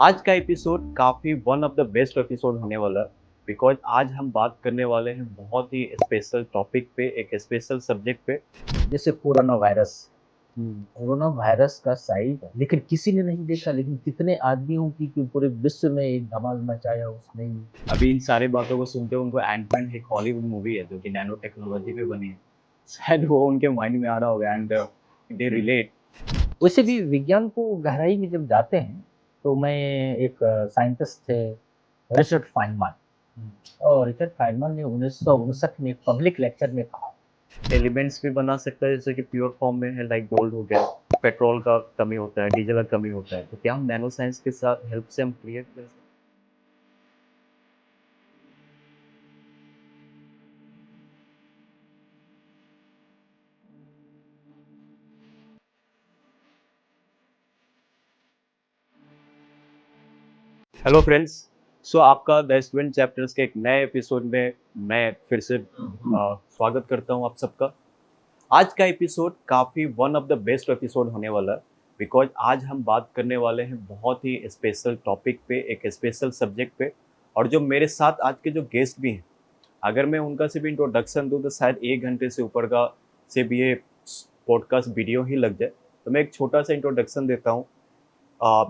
आज का एपिसोड काफ़ी one of the best episode होने वाला है बिकॉज आज हम बात करने वाले हैं बहुत ही स्पेशल टॉपिक पे, एक स्पेशल सब्जेक्ट पे। जैसे कोरोना वायरस। हम्म, कोरोना वायरस का साइज लेकिन किसी ने नहीं देखा, लेकिन कितने आदमियों की कि पूरे विश्व में एक धमाल मचाया उसने ही। अभी इन सारी बातों को सुनते हुए उनको एंटमैन एक हॉलीवुड मूवी है जो कि नैनो टेक्नोलॉजी पे बनी है, शायद वो उनके माइंड में आ रहा होगा एंड दे रिलेट। वैसे भी विज्ञान को गहराई में जब जाते हैं तो मैं एक साइंटिस्ट थे रिचर्ड फाइनमैन, और रिचर्ड फाइनमैन ने 1959 में एक पब्लिक लेक्चर में कहा। एलिमेंट्स भी बना सकता है जैसे कि प्योर फॉर्म में है, लाइक गोल्ड हो गया, पेट्रोल का कमी होता है, डीजल का कमी होता है, तो क्या हम नैनो साइंस के साथ हेल्प से हम क्रिएट कर सकते हैं? हेलो फ्रेंड्स, सो आपका द स्टूडेंट चैप्टर्स के एक नए एपिसोड में मैं फिर से स्वागत करता हूं आप सबका। आज का एपिसोड काफ़ी one of the best episode होने वाला है बिकॉज आज हम बात करने वाले हैं बहुत ही स्पेशल टॉपिक पे, एक स्पेशल सब्जेक्ट पे। और जो मेरे साथ आज के जो गेस्ट भी हैं, अगर मैं उनका सिर्फ इंट्रोडक्शन दूं तो शायद 1 घंटे से ऊपर का सिर्फ ये पॉडकास्ट वीडियो ही लग जाए। तो मैं एक छोटा सा इंट्रोडक्शन देता हूँ।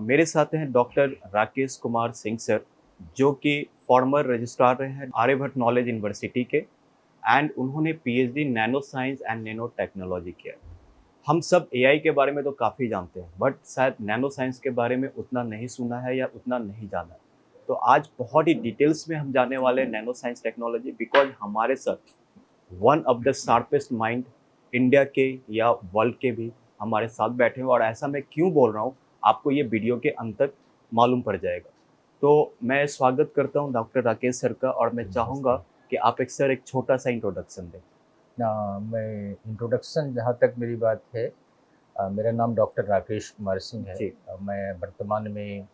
मेरे साथ हैं डॉक्टर राकेश कुमार सिंह सर, जो कि फॉर्मर रजिस्ट्रार रहे हैं आर्यभट्ट नॉलेज यूनिवर्सिटी के, एंड उन्होंने PhD nano science and nano technology किया। हम सब एआई के बारे में तो काफ़ी जानते हैं बट शायद नैनो साइंस के बारे में उतना नहीं सुना है या उतना नहीं जाना है। तो आज बहुत ही डिटेल्स में हम जानने वाले हैं नैनो साइंस टेक्नोलॉजी बिकॉज हमारे साथ one of the sharpest mind India के या वर्ल्ड के भी हमारे साथ बैठे हैं। और ऐसा मैं क्यों बोल रहा हूँ आपको ये वीडियो के अंत तक मालूम पड़ जाएगा। तो मैं स्वागत करता हूँ डॉक्टर राकेश सर का, और मैं चाहूँगा कि आप एक सर एक छोटा सा इंट्रोडक्शन दें। मैं इंट्रोडक्शन, जहाँ तक मेरी बात है, मेरा नाम डॉक्टर राकेश कुमार सिंह है। जी। मैं वर्तमान में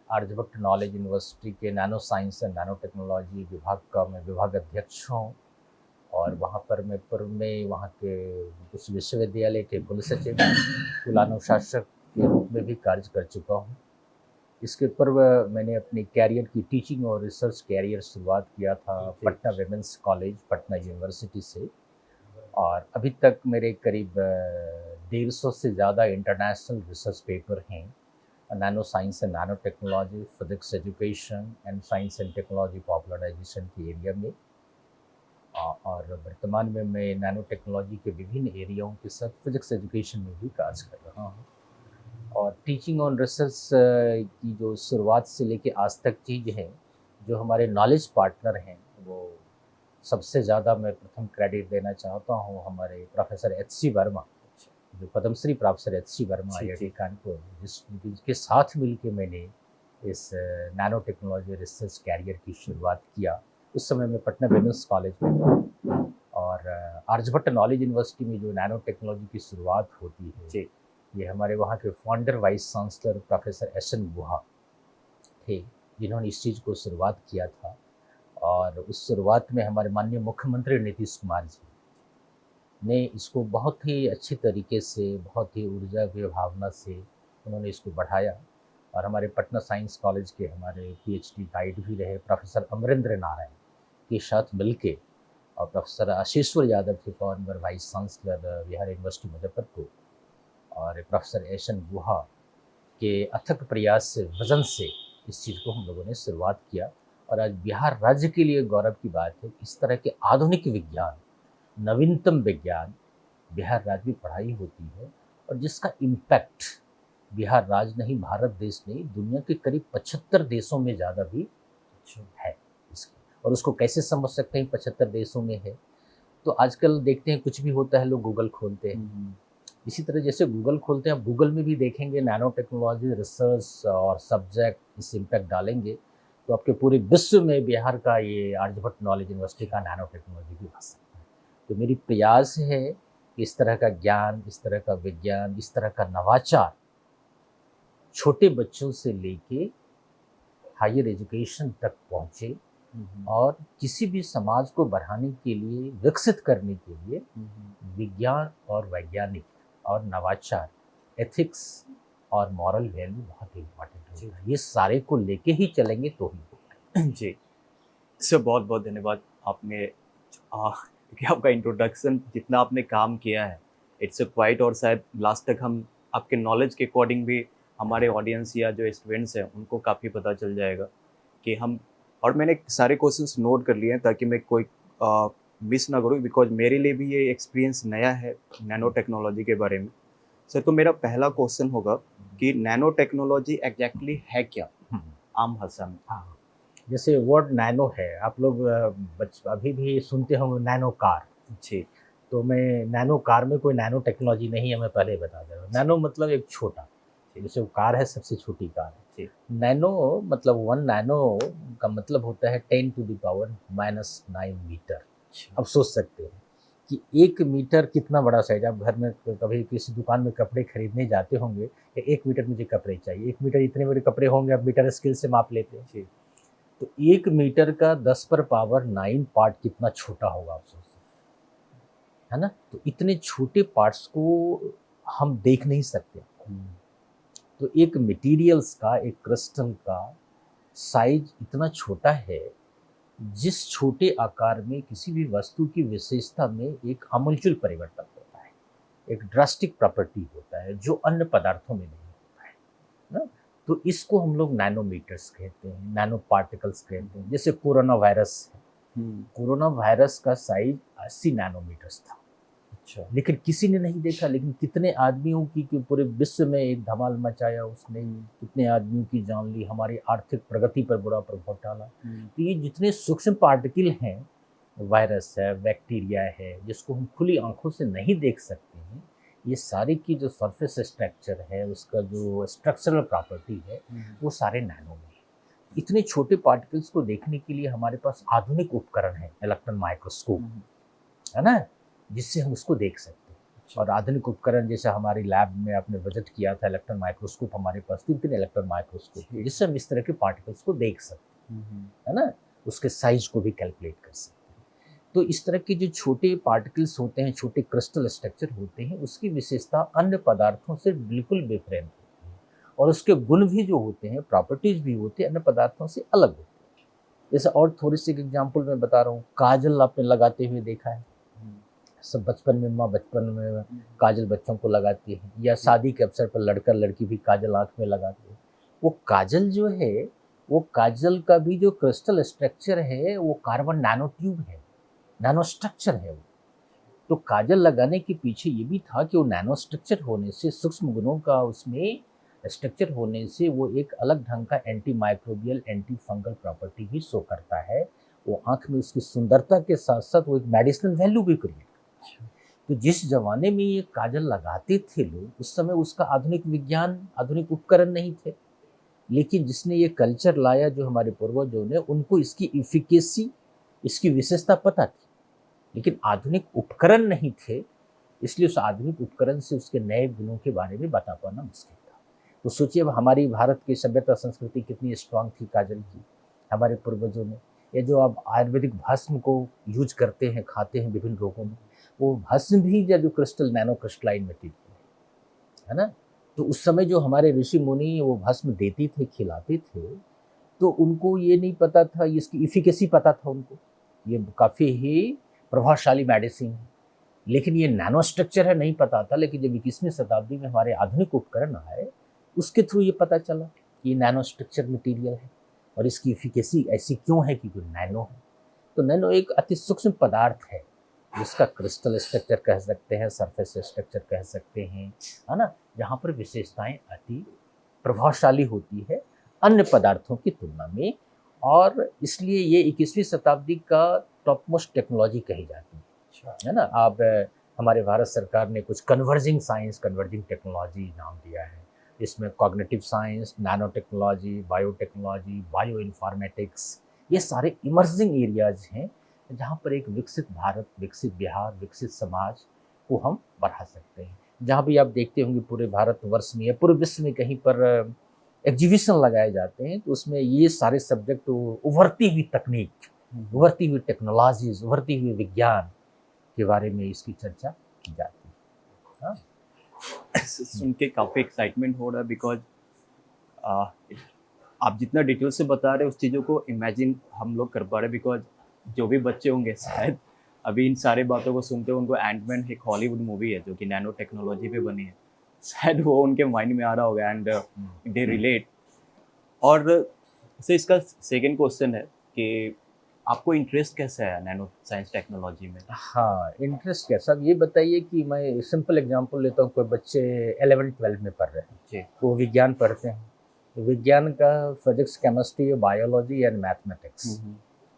आर्यभट्ट नॉलेज यूनिवर्सिटी के nano science and nano technology विभाग का मैं विभाग अध्यक्ष हूँ। और वहाँ पर मैं पूर्व में वहाँ के उस विश्वविद्यालय के कुलसचिव, कुलानुशासक के रूप में भी कार्य कर चुका हूँ। इसके पूर्व मैंने अपनी कैरियर की टीचिंग और रिसर्च कैरियर शुरुआत किया था जी। Patna women's college, Patna university से। और अभी तक मेरे करीब 150 से ज़्यादा इंटरनेशनल रिसर्च पेपर हैं nano science and nano technology, physics education and science and technology popularisation के एरिया में। और वर्तमान में मैं नैनो टेक्नोलॉजी के विभिन्न एरियाओं के साथ फिजिक्स एजुकेशन में भी कार्य कर रहा हूँ। और टीचिंग ऑन रिसर्च की जो शुरुआत से लेके आज तक चीज़ है, जो हमारे नॉलेज पार्टनर हैं, वो सबसे ज़्यादा मैं प्रथम क्रेडिट देना चाहता हूँ हमारे प्रोफेसर एच सी वर्मा, जो Padmashri professor H C Verma ji. IIT जी। कानपुर, जिसके साथ मिलके मैंने इस नैनो टेक्नोलॉजी रिसर्च कैरियर की शुरुआत किया। उस समय मैं पटना विमेंस कॉलेज में था। और आर्यभट्ट नॉलेज यूनिवर्सिटी में जो नैनो टेक्नोलॉजी की शुरुआत होती है, जी। ये हमारे वहाँ के founder vice chancellor professor SN गुहा थे, जिन्होंने इस चीज़ को शुरुआत किया था। और उस शुरुआत में हमारे माननीय मुख्यमंत्री नीतीश कुमार जी ने इसको बहुत ही अच्छी तरीके से, बहुत ही ऊर्जा की भावना से उन्होंने इसको बढ़ाया। और हमारे पटना साइंस कॉलेज के हमारे PhD गाइड भी रहे प्रोफेसर अमरेंद्र नारायण के साथ मिलके, और प्रोफेसर आशीश्वर यादव थे farmer vice chancellor Bihar university Muzaffarpur, और प्रोफेसर SN गुहा के अथक प्रयास से, वजन से इस चीज़ को हम लोगों ने शुरुआत किया। और आज बिहार राज्य के लिए गौरव की बात है कि इस तरह के आधुनिक विज्ञान, नवीनतम विज्ञान बिहार राज्य में पढ़ाई होती है, और जिसका इम्पैक्ट बिहार राज्य नहीं, भारत देश नहीं, दुनिया के करीब 75 देशों में ज़्यादा भी है इसकी। और उसको कैसे समझ सकते हैं 75 देशों में है? तो आजकल देखते हैं कुछ भी होता है लोग गूगल खोलते हैं। इसी तरह जैसे गूगल खोलते हैं, आप गूगल में भी देखेंगे नैनो टेक्नोलॉजी रिसर्च और सब्जेक्ट, इस इम्पैक्ट डालेंगे तो आपके पूरे विश्व में बिहार का ये आर्यभट्ट नॉलेज यूनिवर्सिटी का नैनो टेक्नोलॉजी भी आ सकता है। तो मेरी प्रयास है कि इस तरह का ज्ञान, इस तरह का विज्ञान, इस तरह का नवाचार छोटे बच्चों से लेके हायर एजुकेशन तक पहुँचे, और किसी भी समाज को बढ़ाने के लिए, विकसित करने के लिए विज्ञान और वैज्ञानिक और नवाचार, एथिक्स और मॉरल वैल्यू बहुत इम्पॉर्टेंट जी। होता है, ये सारे को लेके ही चलेंगे तो ही होगा। जी। सर बहुत बहुत धन्यवाद आपने क्योंकि आपका इंट्रोडक्शन जितना आपने काम किया है इट्स अ क्वाइट, और शायद लास्ट तक हम आपके नॉलेज के अकॉर्डिंग भी हमारे ऑडियंस या जो स्टूडेंट्स हैं उनको काफ़ी पता चल जाएगा कि हम, और मैंने सारे क्वेश्चंस नोट कर लिए हैं ताकि मैं कोई मिस ना करूँ, बिकॉज मेरे लिए भी ये एक्सपीरियंस नया है नैनो टेक्नोलॉजी के बारे में। सर तो मेरा पहला क्वेश्चन होगा कि नैनो टेक्नोलॉजी एग्जैक्टली है क्या हम्म, आम भाषा में? हाँ, जैसे वर्ड नैनो है, आप लोग अभी भी सुनते होंगे नैनो कार। जी। तो मैं नैनो कार में कोई नैनो टेक्नोलॉजी नहीं है, मैं पहले ही बता दे रहा हूँ। नैनो मतलब एक छोटा, जैसे वो कार है सबसे छोटी कार है। जी। नैनो मतलब 1 नैनो का मतलब होता है 10⁻⁻⁹ मीटर। अच्छा। अब सोच सकते हैं कि 1 मीटर कितना बड़ा साइज़। आप घर में कभी किसी दुकान में कपड़े खरीदने जाते होंगे, कि 1 मीटर मुझे कपड़े चाहिए, 1 मीटर इतने बड़े कपड़े होंगे, आप मीटर स्केल से माप लेते हैं। जी। तो 1 मीटर का 10⁻⁹ पार्ट कितना छोटा होगा, आप सोच सकते हैं, है ना? तो इतने छोटे पार्ट्स को हम देख नहीं सकते। हम्म, तो एक मटेरियल्स का, एक क्रिस्टल का साइज इतना छोटा है, जिस छोटे आकार में किसी भी वस्तु की विशेषता में एक आमूलचूल परिवर्तन होता है, एक ड्रास्टिक प्रॉपर्टी होता है जो अन्य पदार्थों में नहीं होता है ना। तो इसको हम लोग नैनोमीटर्स कहते हैं, नैनो पार्टिकल्स कहते हैं। जैसे कोरोना वायरस है, हम्म, कोरोना वायरस का साइज 80 नैनोमीटर्स था, अच्छा। लेकिन किसी ने नहीं देखा। लेकिन कितने आदमियों की कि पूरे विश्व में एक धमाल मचाया उसने, कितने आदमियों की जान ली, हमारी आर्थिक प्रगति पर बुरा प्रभाव डाला। हम्म, तो ये जितने सूक्ष्म पार्टिकल हैं, वायरस है, बैक्टीरिया है, जिसको हम खुली आंखों से नहीं देख सकते हैं, ये सारी की जो सरफेस स्ट्रक्चर है, उसका जो स्ट्रक्चरल प्रॉपर्टी है, हम्म, वो सारे नैनो में है। इतने छोटे पार्टिकल्स को देखने के लिए हमारे पास आधुनिक उपकरण है, इलेक्ट्रॉन माइक्रोस्कोप, हम्म, है ना? जिससे हम उसको देख सकते हैं। अच्छा। और आधुनिक उपकरण जैसे हमारी लैब में आपने विजिट किया था, इलेक्ट्रॉन माइक्रोस्कोप हमारे पास 3-3 इलेक्ट्रॉन माइक्रोस्कोप है, जी। जिससे हम इस तरह के पार्टिकल्स को देख सकते हम्म, हैं, है ना? उसके साइज को भी कैलकुलेट कर सकते हैं। तो इस तरह के जो छोटे पार्टिकल्स होते हैं, छोटे क्रिस्टल स्ट्रक्चर होते हैं, उसकी विशेषता अन्य पदार्थों से बिल्कुल डिफरेंट होती है, और उसके गुण भी जो होते हैं, प्रॉपर्टीज भी होती है, अन्य पदार्थों से अलग होती है। जैसे और थोड़ी सी एग्जांपल मैं बता रहा हूँ, काजल आपने लगाते हुए देखा है, हम्म, सब बचपन में, माँ बचपन में हम्म, काजल बच्चों को लगाती है, या जी। शादी के अवसर पर लड़का लड़की भी काजल आँख में लगाते हैं। वो काजल जो है, वो काजल का भी जो क्रिस्टल स्ट्रक्चर है, वो कार्बन नैनो ट्यूब है, नैनो स्ट्रक्चर है वो। तो काजल लगाने के पीछे ये भी था कि वो नैनो स्ट्रक्चर होने से, सूक्ष्म गुणों का उसमें स्ट्रक्चर होने से, वो एक अलग ढंग का anti microbial, anti fungal property भी शो करता है। वो आँख में उसकी सुंदरता के साथ-साथ वो एक मेडिसिनल वैल्यू भी क्रिएट। तो जिस ज़माने में ये काजल लगाते थे लोग, उस समय उसका आधुनिक विज्ञान, आधुनिक उपकरण नहीं थे। लेकिन जिसने ये कल्चर लाया, जो हमारे पूर्वजों ने, उनको इसकी एफिकेसी, इसकी विशेषता पता थी। लेकिन आधुनिक उपकरण नहीं थे, इसलिए उस आधुनिक उपकरण से उसके नए गुणों के बारे में बता पाना मुश्किल था। तो सोचिए अब हमारी भारत की सभ्यता संस्कृति कितनी स्ट्रांग थी काजल की, हमारे पूर्वजों ने। ये जो आप आयुर्वेदिक भस्म को यूज करते हैं, खाते हैं विभिन्न रोगों में, वो भस्म भी जो क्रिस्टल नैनो क्रिस्टलाइन मटेरियल है ना? तो उस समय जो हमारे ऋषि मुनि वो भस्म देते थे, खिलाते थे, तो उनको ये नहीं पता था, इसकी एफिकेसी पता था उनको, ये काफ़ी ही प्रभावशाली मेडिसिन है। लेकिन ये नैनो स्ट्रक्चर है, नहीं पता था। लेकिन जब 21वीं शताब्दी में हमारे आधुनिक उपकरण आए, उसके थ्रू ये पता चला कि ये नैनो स्ट्रक्चर मटेरियल है, और इसकी एफिकेसी ऐसी क्यों है, क्योंकि नैनो है। तो नैनो एक अति सूक्ष्म पदार्थ है, जिसका क्रिस्टल स्ट्रक्चर कह सकते हैं, सरफेस स्ट्रक्चर कह सकते हैं, है ना? जहाँ पर विशेषताएं अति प्रभावशाली होती है अन्य पदार्थों की तुलना में, और इसलिए ये 21वीं शताब्दी का टॉप मोस्ट टेक्नोलॉजी कही जाती अच्छा। है ना? अब हमारे भारत सरकार ने कुछ कन्वर्जिंग साइंस, कन्वर्जिंग टेक्नोलॉजी नाम दिया है। इसमें cognitive science, nano technology, biotechnology, bio informatics, ये सारे इमर्जिंग एरियाज हैं, जहाँ पर एक विकसित भारत, विकसित बिहार, विकसित समाज को हम बढ़ा सकते हैं। जहाँ भी आप देखते होंगे पूरे भारतवर्ष में या पूरे विश्व में कहीं पर एग्जीबिशन लगाए जाते हैं, तो उसमें ये सारे सब्जेक्ट, उभरती हुई तकनीक, उभरती हुई टेक्नोलॉजीज, उभरती हुई विज्ञान के बारे में इसकी चर्चा की जाती है। हाँ। सुन के काफ़ी एक्साइटमेंट हो रहा है, बिकॉज आप जितना डिटेल से बता रहे हो उस चीज़ों को इमेजिन हम लोग कर पा रहे हैं, बिकॉज जो भी बच्चे होंगे शायद अभी इन सारी बातों को सुनते हो उनको एंटमैन एक हॉलीवुड मूवी है जो कि नैनो टेक्नोलॉजी पे बनी है, शायद वो उनके माइंड में आ रहा होगा एंड दे रिलेट। और से इसका सेकंड क्वेश्चन है कि आपको इंटरेस्ट कैसे आया नैनो साइंस टेक्नोलॉजी में? हाँ, इंटरेस्ट कैसा, अब ये बताइए कि मैं सिंपल एग्जांपल लेता हूँ। कोई बच्चे 11th-12th में पढ़ रहे हैं, जी। वो विज्ञान पढ़ते हैं, तो विज्ञान का physics, chemistry, biology and mathematics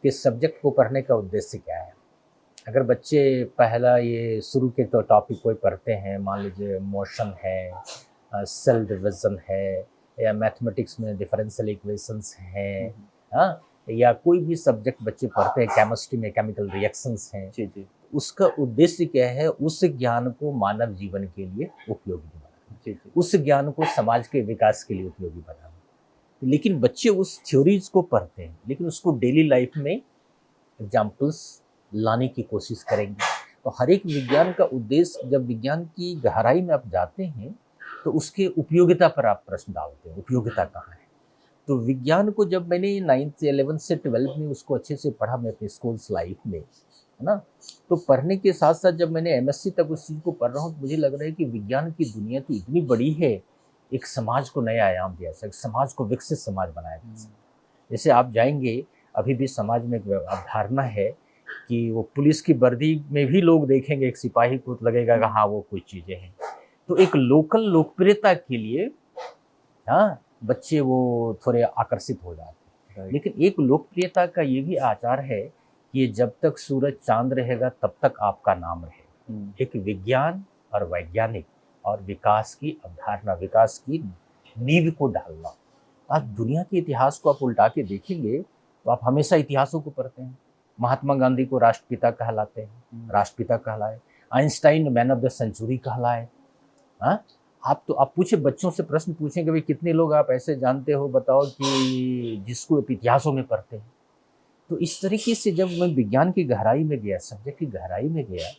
के सब्जेक्ट को पढ़ने का उद्देश्य क्या है? अगर बच्चे पहला ये शुरू के तो टॉपिक कोई पढ़ते हैं, मान लीजिए मोशन है, सेल डिवीज़न है, या मैथमेटिक्स में डिफरेंशियल इक्वेशंस हैं, हाँ, या कोई भी सब्जेक्ट बच्चे पढ़ते हैं, केमिस्ट्री में केमिकल रिएक्शंस हैं, जी जी उसका उद्देश्य क्या है? उस ज्ञान को मानव जीवन के लिए उपयोगी बनाना, जी जी। उस ज्ञान को समाज के विकास के लिए उपयोगी बनाना। लेकिन बच्चे उस थ्योरीज को पढ़ते हैं, लेकिन उसको डेली लाइफ में एग्जाम्पल्स लाने की कोशिश करेंगे। तो हर एक विज्ञान का उद्देश्य, जब विज्ञान की गहराई में आप जाते हैं तो उसके उपयोगिता पर आप प्रश्न डालते हैं, उपयोगिता कहाँ है? तो विज्ञान को जब मैंने 9th 11th से 12th में उसको अच्छे से पढ़ा, मैं अपनी स्कूल्स लाइफ में, है ना, तो पढ़ने के साथ साथ जब मैंने एमएससी तक उस चीज़ को पढ़ रहा हूँ तो मुझे लग रहा है कि विज्ञान की दुनिया तो इतनी बड़ी है, एक समाज को नया आयाम दिया जा सकता, समाज को विकसित समाज बनाया जा सकता। जैसे आप जाएंगे, अभी भी समाज में एक अवधारणा है कि वो पुलिस की वर्दी में भी लोग देखेंगे एक सिपाही को तो लगेगा कि हाँ वो कुछ चीज़ें हैं। तो एक लोकल लोकप्रियता के लिए, हाँ, बच्चे वो थोड़े आकर्षित हो जाते हैं। लेकिन एक लोकप्रियता का ये भी आचार है कि जब तक सूरज चांद रहेगा तब तक आपका नाम रहेगा। एक विज्ञान और वैज्ञानिक और विकास की अवधारणा, विकास की नींव को डालना। आज दुनिया के इतिहास को आप उल्टा के देखेंगे तो आप हमेशा इतिहासों को पढ़ते हैं। महात्मा गांधी को राष्ट्रपिता कहलाते हैं, राष्ट्रपिता कहलाए। Einstein man of the century कहलाए। हाँ, आप पूछे, बच्चों से प्रश्न पूछेंगे भाई कितने लोग आप ऐसे जानते हो बताओ कि जिसको आप इतिहासों में पढ़ते हैं। तो इस तरीके से जब मैं विज्ञान की गहराई में गया, सब्जेक्ट की गहराई में गया,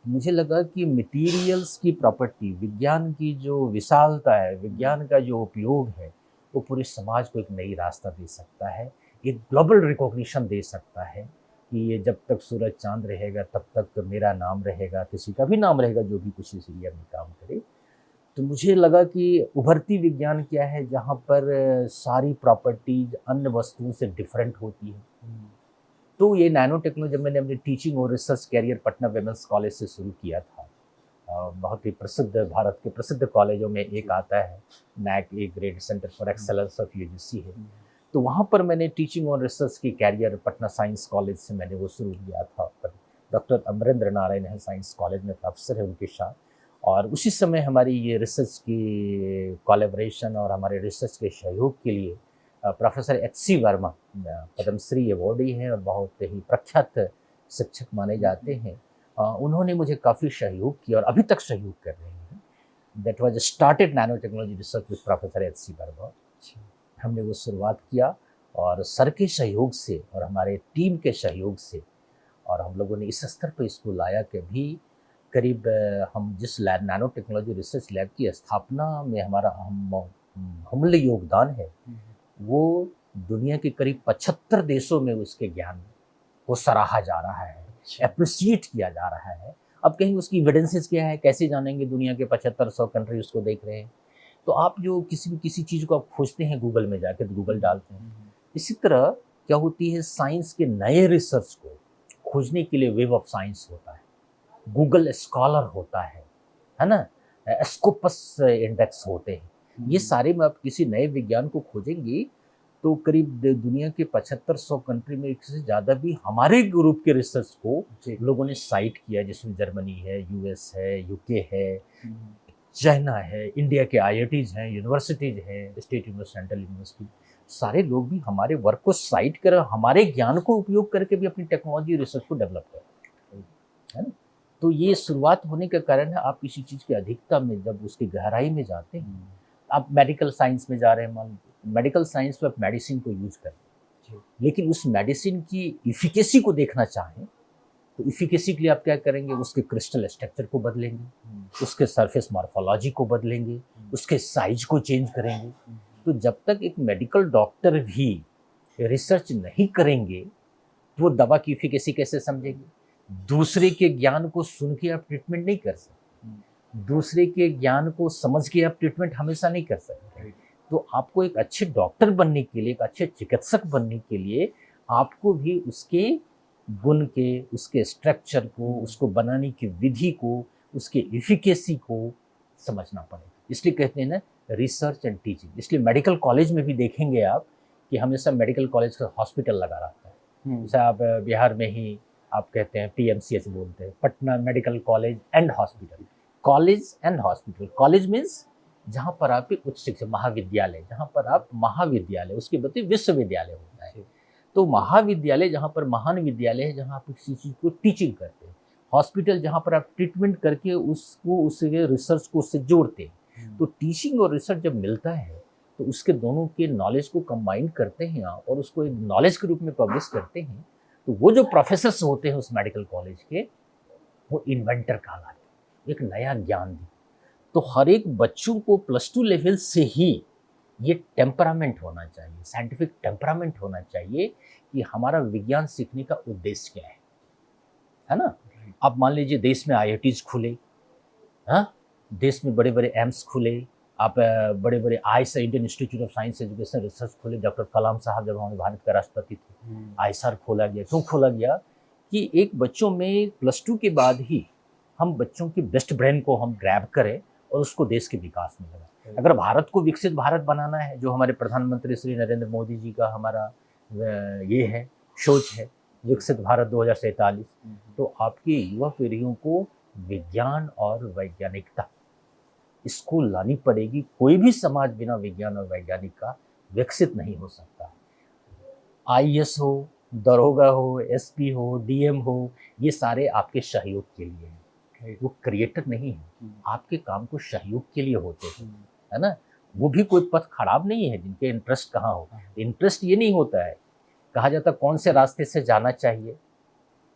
मुझे लगा कि मटेरियल्स की प्रॉपर्टी, विज्ञान की जो विशालता है, विज्ञान का जो उपयोग है, वो पूरे समाज को एक नई रास्ता दे सकता है, एक ग्लोबल रिकॉग्निशन दे सकता है कि ये जब तक सूरज चांद रहेगा तब तक मेरा नाम रहेगा, किसी का भी नाम रहेगा जो भी कुछ इस एरिया में काम करे। तो मुझे लगा कि उभरती विज्ञान क्या है, जहाँ पर सारी प्रॉपर्टीज अन्य वस्तुओं से डिफरेंट होती है। तो ये नैनो टेक्नोलॉजी जब मैंने अपनी टीचिंग और research career Patna women's college से शुरू किया था, बहुत ही प्रसिद्ध, भारत के प्रसिद्ध कॉलेजों में एक आता है, NAAC A grade centre for excellence of UGC है। तो वहाँ पर मैंने टीचिंग और रिसर्च की कैरियर पटना साइंस कॉलेज से मैंने वो शुरू किया था। डॉक्टर अमरेंद्र नारायण है साइंस कॉलेज में प्रोफेसर है उनके साथ, और उसी समय हमारी ये रिसर्च की कोलैबोरेशन और हमारे रिसर्च के सहयोग के लिए professor H C. Verma Padmashri awardee हैं और बहुत ही प्रख्यात शिक्षक माने जाते हैं। उन्होंने मुझे काफ़ी सहयोग किया और अभी तक सहयोग कर रहे हैं। That was started nano technology research with professor H C. Verma. हमने वो शुरुआत किया और सर के सहयोग से और हमारे टीम के सहयोग से, और हम लोगों ने इस स्तर पर इसको लाया कि अभी करीब हम जिस lab, nano technology research lab की स्थापना में हमारा अमूल्य योगदान है, वो दुनिया के करीब 75 देशों में उसके ज्ञान को सराहा जा रहा है, एप्रिशिएट किया जा रहा है। अब कहीं उसकी एविडेंसेस क्या है, कैसे जानेंगे? दुनिया के 7500 कंट्री उसको देख रहे हैं। तो आप जो किसी चीज़ को आप खोजते हैं गूगल में जाके, तो गूगल डालते हैं। इसी तरह क्या होती है, साइंस के नए रिसर्च को खोजने के लिए वेब ऑफ साइंस होता है, गूगल स्कॉलर होता है ना, स्कोपस इंडेक्स होते हैं। ये सारे में आप किसी नए विज्ञान को खोजेंगे तो करीब दुनिया के 7500 कंट्री में एक से ज़्यादा भी हमारे ग्रुप के रिसर्च को लोगों ने साइट किया, जिसमें जर्मनी है, यूएस है, यूके है, चाइना है, इंडिया के आईआईटीज हैं, यूनिवर्सिटीज हैं, स्टेट यूनिवर्सिटी, सेंट्रल यूनिवर्सिटी, सारे लोग भी हमारे वर्क को साइट कर, हमारे ज्ञान को उपयोग करके भी अपनी टेक्नोलॉजी रिसर्च को डेवलप कर, है ना। तो ये शुरुआत होने के कारण है, आप किसी चीज़ की अधिकता में जब उसकी गहराई में जाते हैं, आप मेडिकल साइंस में जा रहे हैं, मान लीजिए मेडिकल साइंस में आप मेडिसिन को यूज कर रहे हैं, लेकिन उस मेडिसिन की इफिकेसी को देखना चाहें तो इफिकेसी के लिए आप क्या करेंगे? उसके क्रिस्टल स्ट्रक्चर को बदलेंगे, उसके सरफेस मॉर्फोलॉजी को बदलेंगे, उसके साइज को चेंज करेंगे। तो जब तक एक मेडिकल डॉक्टर भी रिसर्च नहीं करेंगे तो वो दवा की एफिकेसी कैसे समझेंगे? दूसरे के ज्ञान को सुन के आप ट्रीटमेंट नहीं कर सकते, दूसरे के ज्ञान को समझ के आप ट्रीटमेंट हमेशा नहीं कर सकते। तो आपको एक अच्छे डॉक्टर बनने के लिए, एक अच्छे चिकित्सक बनने के लिए आपको भी उसके गुण के, उसके स्ट्रक्चर को, उसको बनाने की विधि को, उसके एफिकेसी को समझना पड़ेगा। इसलिए कहते हैं ना रिसर्च एंड टीचिंग। इसलिए मेडिकल कॉलेज में भी देखेंगे आप कि हमेशा मेडिकल कॉलेज का हॉस्पिटल लगा रहता है। जैसे आप बिहार में ही आप कहते हैं पीएमसीएच बोलते हैं, Patna medical college and hospital. College and hospital, college means जहाँ पर आप एक उच्च शिक्षा महाविद्यालय, जहाँ पर आप महाविद्यालय, उसके बदले विश्वविद्यालय होता है। तो महाविद्यालय जहाँ पर महान विद्यालय है, जहाँ आप किसी चीज़ को टीचिंग करते हैं। हॉस्पिटल जहाँ पर आप ट्रीटमेंट करके उसको, उसके रिसर्च को उससे जोड़ते हैं। तो टीचिंग और रिसर्च जब मिलता है तो उसके दोनों के नॉलेज को कंबाइन करते हैं आप और उसको एक नॉलेज के रूप में पब्लिश करते हैं। तो वो जो प्रोफेसर्स होते हैं उस मेडिकल कॉलेज के, वो इन्वेंटर कहलाते हैं, एक नया ज्ञान दी। तो हर एक बच्चों को +2 लेवल से ही ये टेम्परामेंट होना चाहिए, साइंटिफिक टेम्परामेंट होना चाहिए कि हमारा विज्ञान सीखने का उद्देश्य क्या है ना? आप मान लीजिए देश में आईआईटीज खुले, हाँ? देश में बड़े बड़े एम्स खुले, आप बड़े बड़े ISR Indian institute of science education research खोले। डॉक्टर कलाम साहब जब हमारे भारत के राष्ट्रपति थे, आईएसआर खोला गया। क्यों खोला गया? कि एक बच्चों में +2 के बाद ही हम बच्चों की बेस्ट ब्रेन को हम ग्रैब करें और उसको देश के विकास में लगाएं। अगर भारत को विकसित भारत बनाना है, जो हमारे प्रधानमंत्री श्री नरेंद्र मोदी जी का हमारा ये है सोच है, विकसित भारत 2047, तो आपकी युवा पीढ़ियों को विज्ञान और वैज्ञानिकता इसको लानी पड़ेगी। कोई भी समाज बिना विज्ञान और वैज्ञानिक का विकसित नहीं हो सकता। आईएएस हो, दरोगा हो, एसपी हो, डीएम हो, ये सारे आपके सहयोग के लिए हैं, वो क्रिएटर नहीं है, आपके काम को सहयोग के लिए होते हैं, है ना? वो भी कोई पथ खराब नहीं है जिनके इंटरेस्ट कहाँ हो। इंटरेस्ट ये नहीं होता है, कहा जाता कौन से रास्ते से जाना चाहिए,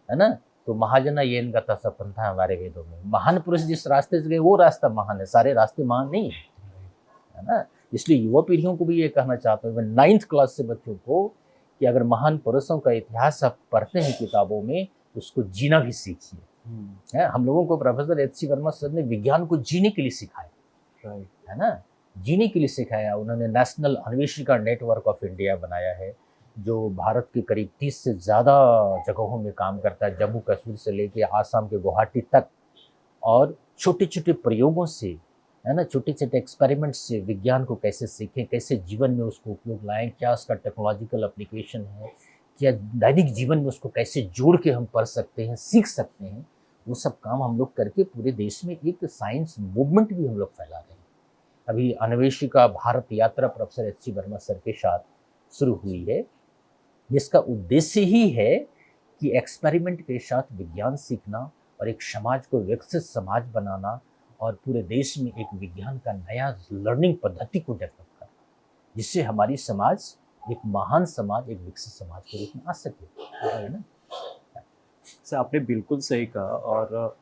है ना? तो महाजना ये इनका सपन था हमारे वेदों में। महान पुरुष जिस रास्ते से गए वो रास्ता महान है, सारे रास्ते महान नहीं है ना? इसलिए युवा पीढ़ियों को भी ये कहना चाहता हूँ, मैं 9th क्लास से बच्चों को, कि अगर महान पुरुषों का इतिहास आप पढ़ते हैं किताबों में, उसको जीना भी सीखिए। हम लोगों को प्रोफेसर एच.सी. वर्मा सर ने विज्ञान को जीने के लिए सिखाया, है ना? जीने के लिए सिखाया। उन्होंने national Anveshika network of India बनाया है, जो भारत के करीब 30 से ज़्यादा जगहों में काम करता है, जम्मू कश्मीर से लेके आसाम के गुवाहाटी तक। और छोटे छोटे प्रयोगों से, है ना, छोटे छोटे एक्सपेरिमेंट से विज्ञान को कैसे सीखें, कैसे जीवन में उसको उपयोग लाएं, क्या उसका टेक्नोलॉजिकल एप्लीकेशन है, क्या दैनिक जीवन में उसको कैसे जोड़ के हम पढ़ सकते हैं, सीख सकते हैं, वो सब काम हम लोग करके पूरे देश में एक साइंस मूवमेंट भी हम लोग फैला रहे हैं। अभी अन्वेषिका भारत यात्रा प्रोफेसर एच.सी. वर्मा सर के साथ शुरू हुई है, जिसका उद्देश्य ही है कि एक्सपेरिमेंट के साथ विज्ञान सीखना और एक समाज को विकसित समाज बनाना और पूरे देश में एक विज्ञान का नया लर्निंग पद्धति को डेवलप करना, जिससे हमारी समाज एक महान समाज, एक विकसित समाज के रूप में आ सके, है ना? सर आपने बिल्कुल सही कहा। और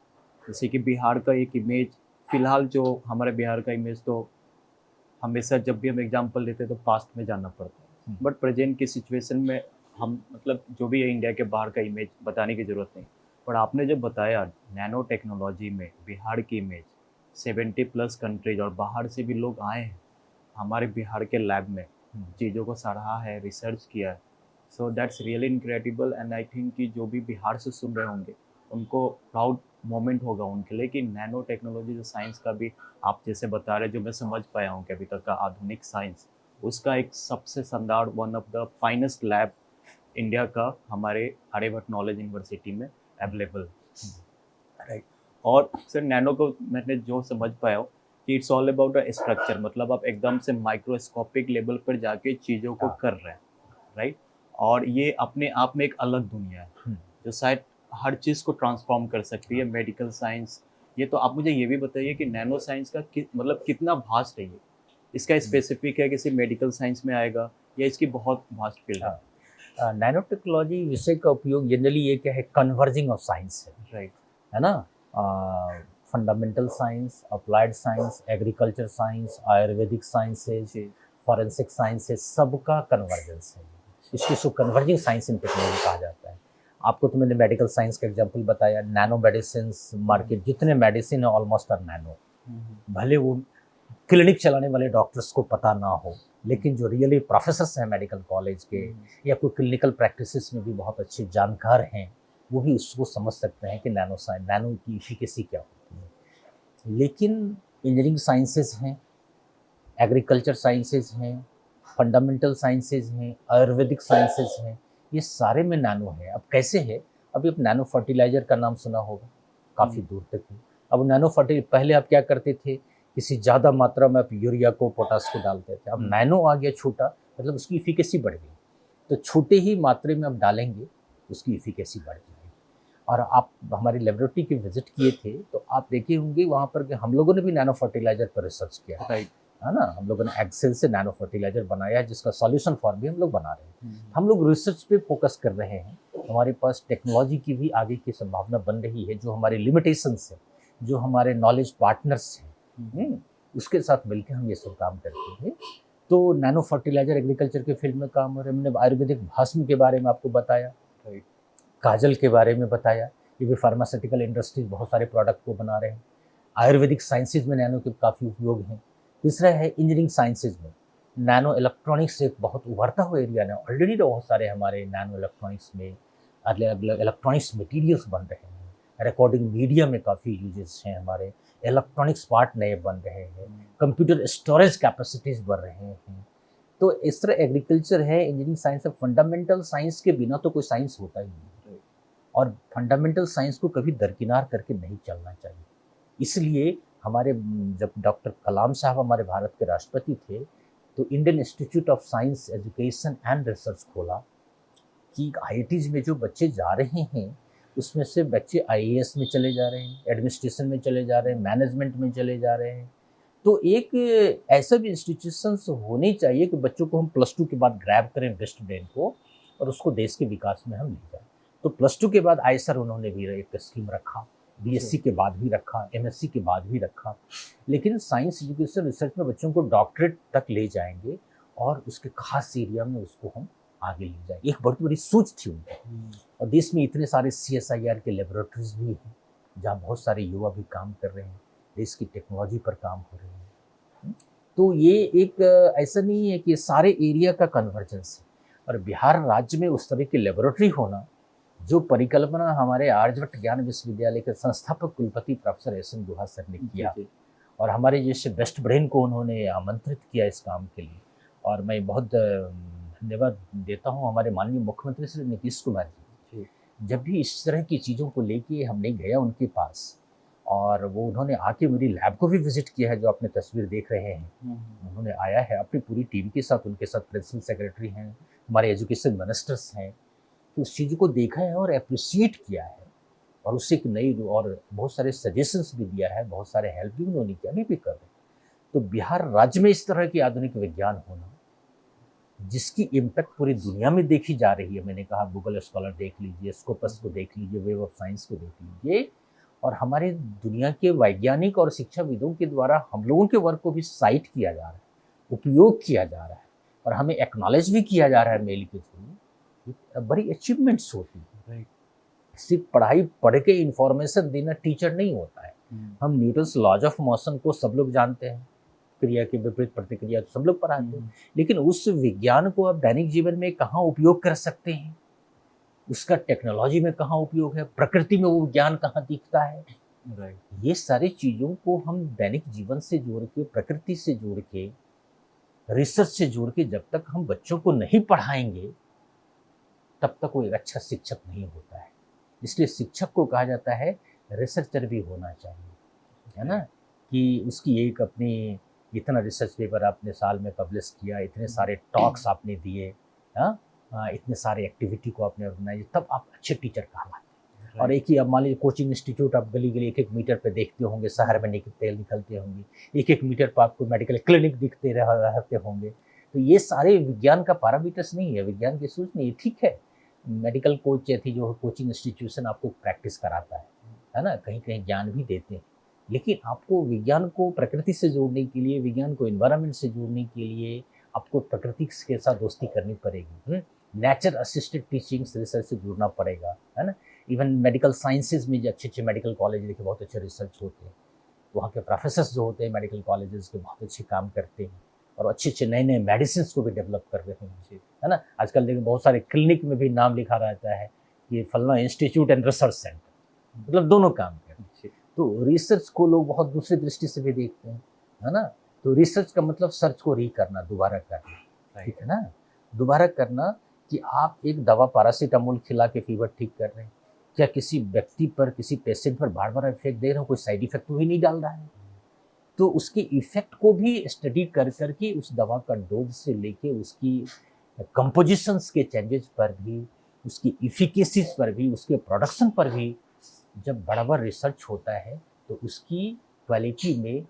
जैसे कि बिहार का एक इमेज, फिलहाल जो हमारे बिहार का इमेज, तो हमेशा जब भी हम एग्जाम्पल लेते हैं तो पास्ट में जाना पड़ता है, बट प्रेजेंट की सिचुएशन में हम मतलब जो भी है इंडिया के बाहर का इमेज बताने की ज़रूरत नहीं। पर आपने जब बताया नैनो टेक्नोलॉजी में बिहार की इमेज, 70+ कंट्रीज और बाहर से भी लोग आए हैं हमारे बिहार के लैब में, चीज़ों को सराहा है, रिसर्च किया है। So that's really incredible. And I think कि जो भी बिहार से सुन रहे होंगे उनको प्राउड मोमेंट होगा उनके लिए कि नैनो टेक्नोलॉजी जो साइंस का भी आप जैसे बता रहे, जो मैं समझ पाया हूँ कि अभी तक का आधुनिक साइंस, उसका एक सबसे शानदार, one of the finest lab India का हमारे आर्यभट्ट नॉलेज यूनिवर्सिटी में अवेलेबल, राइट। और सर नैनो को मैंने जो समझ पाया हूँ कि it's all about the structure, मतलब आप एकदम से माइक्रोस्कोपिक लेवल पर जाके चीज़ों को कर रहे हैं, राइट। और ये अपने आप में एक अलग दुनिया है जो शायद हर चीज़ को ट्रांसफॉर्म कर सकती है, मेडिकल साइंस। ये तो आप मुझे ये भी बताइए कि नैनो साइंस का मतलब कितना भास्ट है ये, इसका स्पेसिफिक है किसी मेडिकल साइंस में आएगा या इसकी बहुत भास्ट फील्ड है? नैनो टेक्नोलॉजी विषय का उपयोग जनरली ये क्या है, कन्वर्जिंग ऑफ साइंस है, राइट, है ना? Fundamental science, applied science, agriculture science, Ayurvedic sciences, forensic science है, सबका कन्वर्जेंस है। इसको कन्वर्जिंग साइंस इन टेक्नोलॉजी कहा जाता है। आपको तो मैंने मेडिकल साइंस का एग्जांपल बताया, नैनो मेडिसिन मार्केट, जितने मेडिसिन है ऑलमोस्ट आर नैनो। भले वो क्लिनिक चलाने वाले डॉक्टर्स को पता ना हो, लेकिन जो रियली प्रोफेसर्स हैं मेडिकल कॉलेज के या कोई क्लिनिकल प्रैक्टिसेस में भी बहुत अच्छे जानकार हैं, वो भी उसको समझ सकते हैं कि नैनो की इफिकेसी क्या होती है। लेकिन इंजीनियरिंग साइंसेज हैं, एग्रीकल्चर साइंसेज हैं, फंडामेंटल साइंसेज हैं, आयुर्वेदिक साइंसेज हैं, ये सारे में नैनो है। अब कैसे है, अभी आप नैनो फर्टिलाइजर का नाम सुना होगा, काफ़ी दूर तक है। अब नैनो फर्टि पहले आप क्या करते थे, किसी ज़्यादा मात्रा में आप यूरिया को, पोटास को डालते थे। अब नैनो आ गया छोटा, मतलब उसकी इफिकेसी बढ़ गई। तो छोटे ही मात्रा में आप डालेंगे, उसकी इफिकेसी बढ़ जाएगी। और आप हमारी लेबोरेटरी की विजिट किए थे, तो आप देखे होंगे वहाँ पर कि हम लोगों ने भी नैनो फर्टिलाइजर पर रिसर्च किया राइट। है ना। हम लोगों ने एक्सेल से नैनो फर्टिलाइजर बनाया है, जिसका सॉल्यूशन फॉर्म भी हम लोग बना रहे हैं। हम लोग रिसर्च पे फोकस कर रहे हैं। हमारे पास टेक्नोलॉजी की भी आगे की संभावना बन रही है। जो हमारे लिमिटेशंस है, जो हमारे नॉलेज पार्टनर्स हैं, उसके साथ मिलकर हम ये सब काम करते हैं। तो नैनो फर्टिलाइजर एग्रीकल्चर के फील्ड में काम हो रहा है। हमने आयुर्वेदिक भस्म के बारे में आपको बताया, राइट। काजल के बारे में बताया। ये भी फार्मास्यूटिकल इंडस्ट्रीज बहुत सारे प्रोडक्ट को बना रहे हैं। आयुर्वेदिक साइंसेज में नैनो के काफ़ी उपयोग हैं। तीसरा है इंजीनियरिंग साइंसेज में नैनो इलेक्ट्रॉनिक्स एक बहुत उभरता हुआ एरिया है। ऑलरेडी तो बहुत सारे हमारे नैनो इलेक्ट्रॉनिक्स में इलेक्ट्रॉनिक्स मटीरियल्स बन रहे हैं। रिकॉर्डिंग मीडिया में काफ़ी यूजेस हैं हमारे। इलेक्ट्रॉनिक्स पार्ट नए बन रहे हैं। कंप्यूटर स्टोरेज कैपेसिटीज़ बढ़ रहे हैं। तो इस तरह एग्रीकल्चर है, इंजीनियरिंग साइंस है। फंडामेंटल साइंस के बिना तो कोई साइंस होता ही नहीं, और फंडामेंटल साइंस को कभी दरकिनार करके नहीं चलना चाहिए। इसलिए हमारे जब डॉक्टर कलाम साहब हमारे भारत के राष्ट्रपति थे, तो Indian institute of science education and research खोला कि आईआईटीज़ में जो बच्चे जा रहे हैं, उसमें से बच्चे आईएएस में चले जा रहे हैं, एडमिनिस्ट्रेशन में चले जा रहे हैं, मैनेजमेंट में चले जा रहे हैं। तो एक ऐसा भी इंस्टीट्यूशंस होने चाहिए कि बच्चों को हम +2 के बाद ग्रैब करें बेस्ट ब्रेन को, और उसको देश के विकास में हम ले जाएँ। तो +2 के बाद आईएसआर उन्होंने भी एक स्कीम रखा, बीएससी के बाद भी रखा, एमएससी के बाद भी रखा। लेकिन साइंस एजुकेशन रिसर्च में बच्चों को डॉक्टरेट तक ले जाएंगे, और उसके खास एरिया में उसको हम आगे ले जाएंगे। एक बहुत बड़ी सोच थी उनकी। और देश में इतने सारे सीएसआईआर के लेबोरेटरीज भी हैं, जहाँ बहुत सारे युवा भी काम कर रहे हैं, देश की टेक्नोलॉजी पर काम हो रहे हैं। तो ये एक ऐसा नहीं है कि ये सारे एरिया का कन्वर्जेंस है। और बिहार राज्य में उस तरह की लेबोरेटरी होना, जो परिकल्पना हमारे आर्यभट्ट ज्ञान विश्वविद्यालय के संस्थापक कुलपति प्रोफेसर एस.एन. गुहा सर ने किया, और हमारे जैसे बेस्ट ब्रेन को उन्होंने आमंत्रित किया इस काम के लिए। और मैं बहुत धन्यवाद देता हूँ हमारे माननीय मुख्यमंत्री श्री नीतीश कुमार जी। जब भी इस तरह की चीज़ों को लेके हमने गया उनके पास, और वो उन्होंने आके मेरी लैब को भी विजिट किया है, जो आपने तस्वीर देख रहे हैं। उन्होंने आया है अपनी पूरी टीम के साथ, उनके साथ प्रिंसिपल सेक्रेटरी हैं, हमारे एजुकेशन मिनिस्टर्स हैं। तो उस चीज़ को देखा है और अप्रिशिएट किया है, और उससे एक नई और बहुत सारे सजेशंस भी दिया है, बहुत सारे हेल्प भी उन्होंने किया, अभी भी कर रहे हैं। तो बिहार राज्य में इस तरह की आधुनिक विज्ञान होना, जिसकी इम्पैक्ट पूरी दुनिया में देखी जा रही है। मैंने कहा गूगल स्कॉलर देख लीजिए, स्कोपस को देख लीजिए, वेब ऑफ साइंस को देख लीजिए, और हमारे दुनिया के वैज्ञानिक और शिक्षाविदों के द्वारा हम लोगों के वर्क को भी साइट किया जा रहा है, उपयोग किया जा रहा है, और हमें एक्नॉलेज भी किया जा रहा है मेल के थ्रू। बड़ी अचीवमेंट्स होती है। सिर्फ पढ़ाई पढ़ के इंफॉर्मेशन देना टीचर नहीं होता है। हम न्यूटन्स लॉज ऑफ मोशन को सब लोग जानते हैं, क्रिया के विपरीत प्रतिक्रिया तो सब लोग पढ़ाते हैं, लेकिन उस विज्ञान को आप दैनिक जीवन में कहाँ उपयोग कर सकते हैं, उसका टेक्नोलॉजी में कहाँ उपयोग है, प्रकृति में वो विज्ञान कहाँ दिखता है। ये सारी चीज़ों को हम दैनिक जीवन से जोड़ के, प्रकृति से जोड़ के, रिसर्च से जोड़ के जब तक हम बच्चों को नहीं पढ़ाएंगे, तब तक वो एक अच्छा शिक्षक नहीं होता है। इसलिए शिक्षक को कहा जाता है रिसर्चर भी होना चाहिए, है ना, कि उसकी एक अपनी इतना रिसर्च पेपर आपने साल में पब्लिश किया, इतने सारे टॉक्स आपने दिए, इतने सारे एक्टिविटी को आपने ऑर्गेनाइज, तब आप अच्छे टीचर कहलाते हैं। और एक ही अब मान लीजिए कोचिंग इंस्टीट्यूट आप गली गली 1-1 मीटर पे देखते होंगे, शहर में निकलते होंगे, 1-1 मीटर पर आपको मेडिकल क्लिनिक दिखते रहते होंगे। तो ये सारे विज्ञान का पैरामीटर्स नहीं है, विज्ञान की सोच नहीं है। ठीक है, मेडिकल कोच या थी जो कोचिंग इंस्टीट्यूशन आपको प्रैक्टिस कराता है ना, कहीं कहीं ज्ञान भी देते हैं, लेकिन आपको विज्ञान को प्रकृति से जोड़ने के लिए, विज्ञान को एनवायरनमेंट से जोड़ने के लिए, आपको प्रकृति के साथ दोस्ती करनी पड़ेगी, नेचर असिस्टेड टीचिंग रिसर्च से जुड़ना पड़ेगा, है ना। इवन मेडिकल साइंसेज में जो अच्छे अच्छे मेडिकल कॉलेज देखिए बहुत अच्छे रिसर्च होते हैं, वहाँ के प्रोफेसर्स जो होते हैं मेडिकल कॉलेजेस के बहुत अच्छे काम करते हैं और अच्छे अच्छे नए नए मेडिसिन को भी डेवलप कर रहे हैं, है ना। आजकल देखिए बहुत सारे क्लिनिक में भी नाम लिखा रहता है कि फलना इंस्टीट्यूट एंड रिसर्च सेंटर, मतलब दोनों काम करते हैं। तो रिसर्च को लोग बहुत दूसरी दृष्टि से भी देखते हैं, है ना। तो रिसर्च का मतलब सर्च को री करना, दोबारा करना, ठीक है ना, दोबारा करना कि आप एक दवा पैरासीटामोल खिला के फीवर ठीक कर रहे हैं, क्या किसी व्यक्ति पर, किसी पेशेंट पर बार बार इफेक्ट दे रहे हो, कोई साइड इफेक्ट तो भी नहीं डाल रहा है। तो उसके इफेक्ट को भी स्टडी कर करके उस दवा का डोज से लेके उसकी कंपोजिशंस के चेंजेस पर भी, उसकी इफिकेसीज पर भी, उसके प्रोडक्शन पर भी जब बराबर रिसर्च होता है तो उसकी क्वालिटी में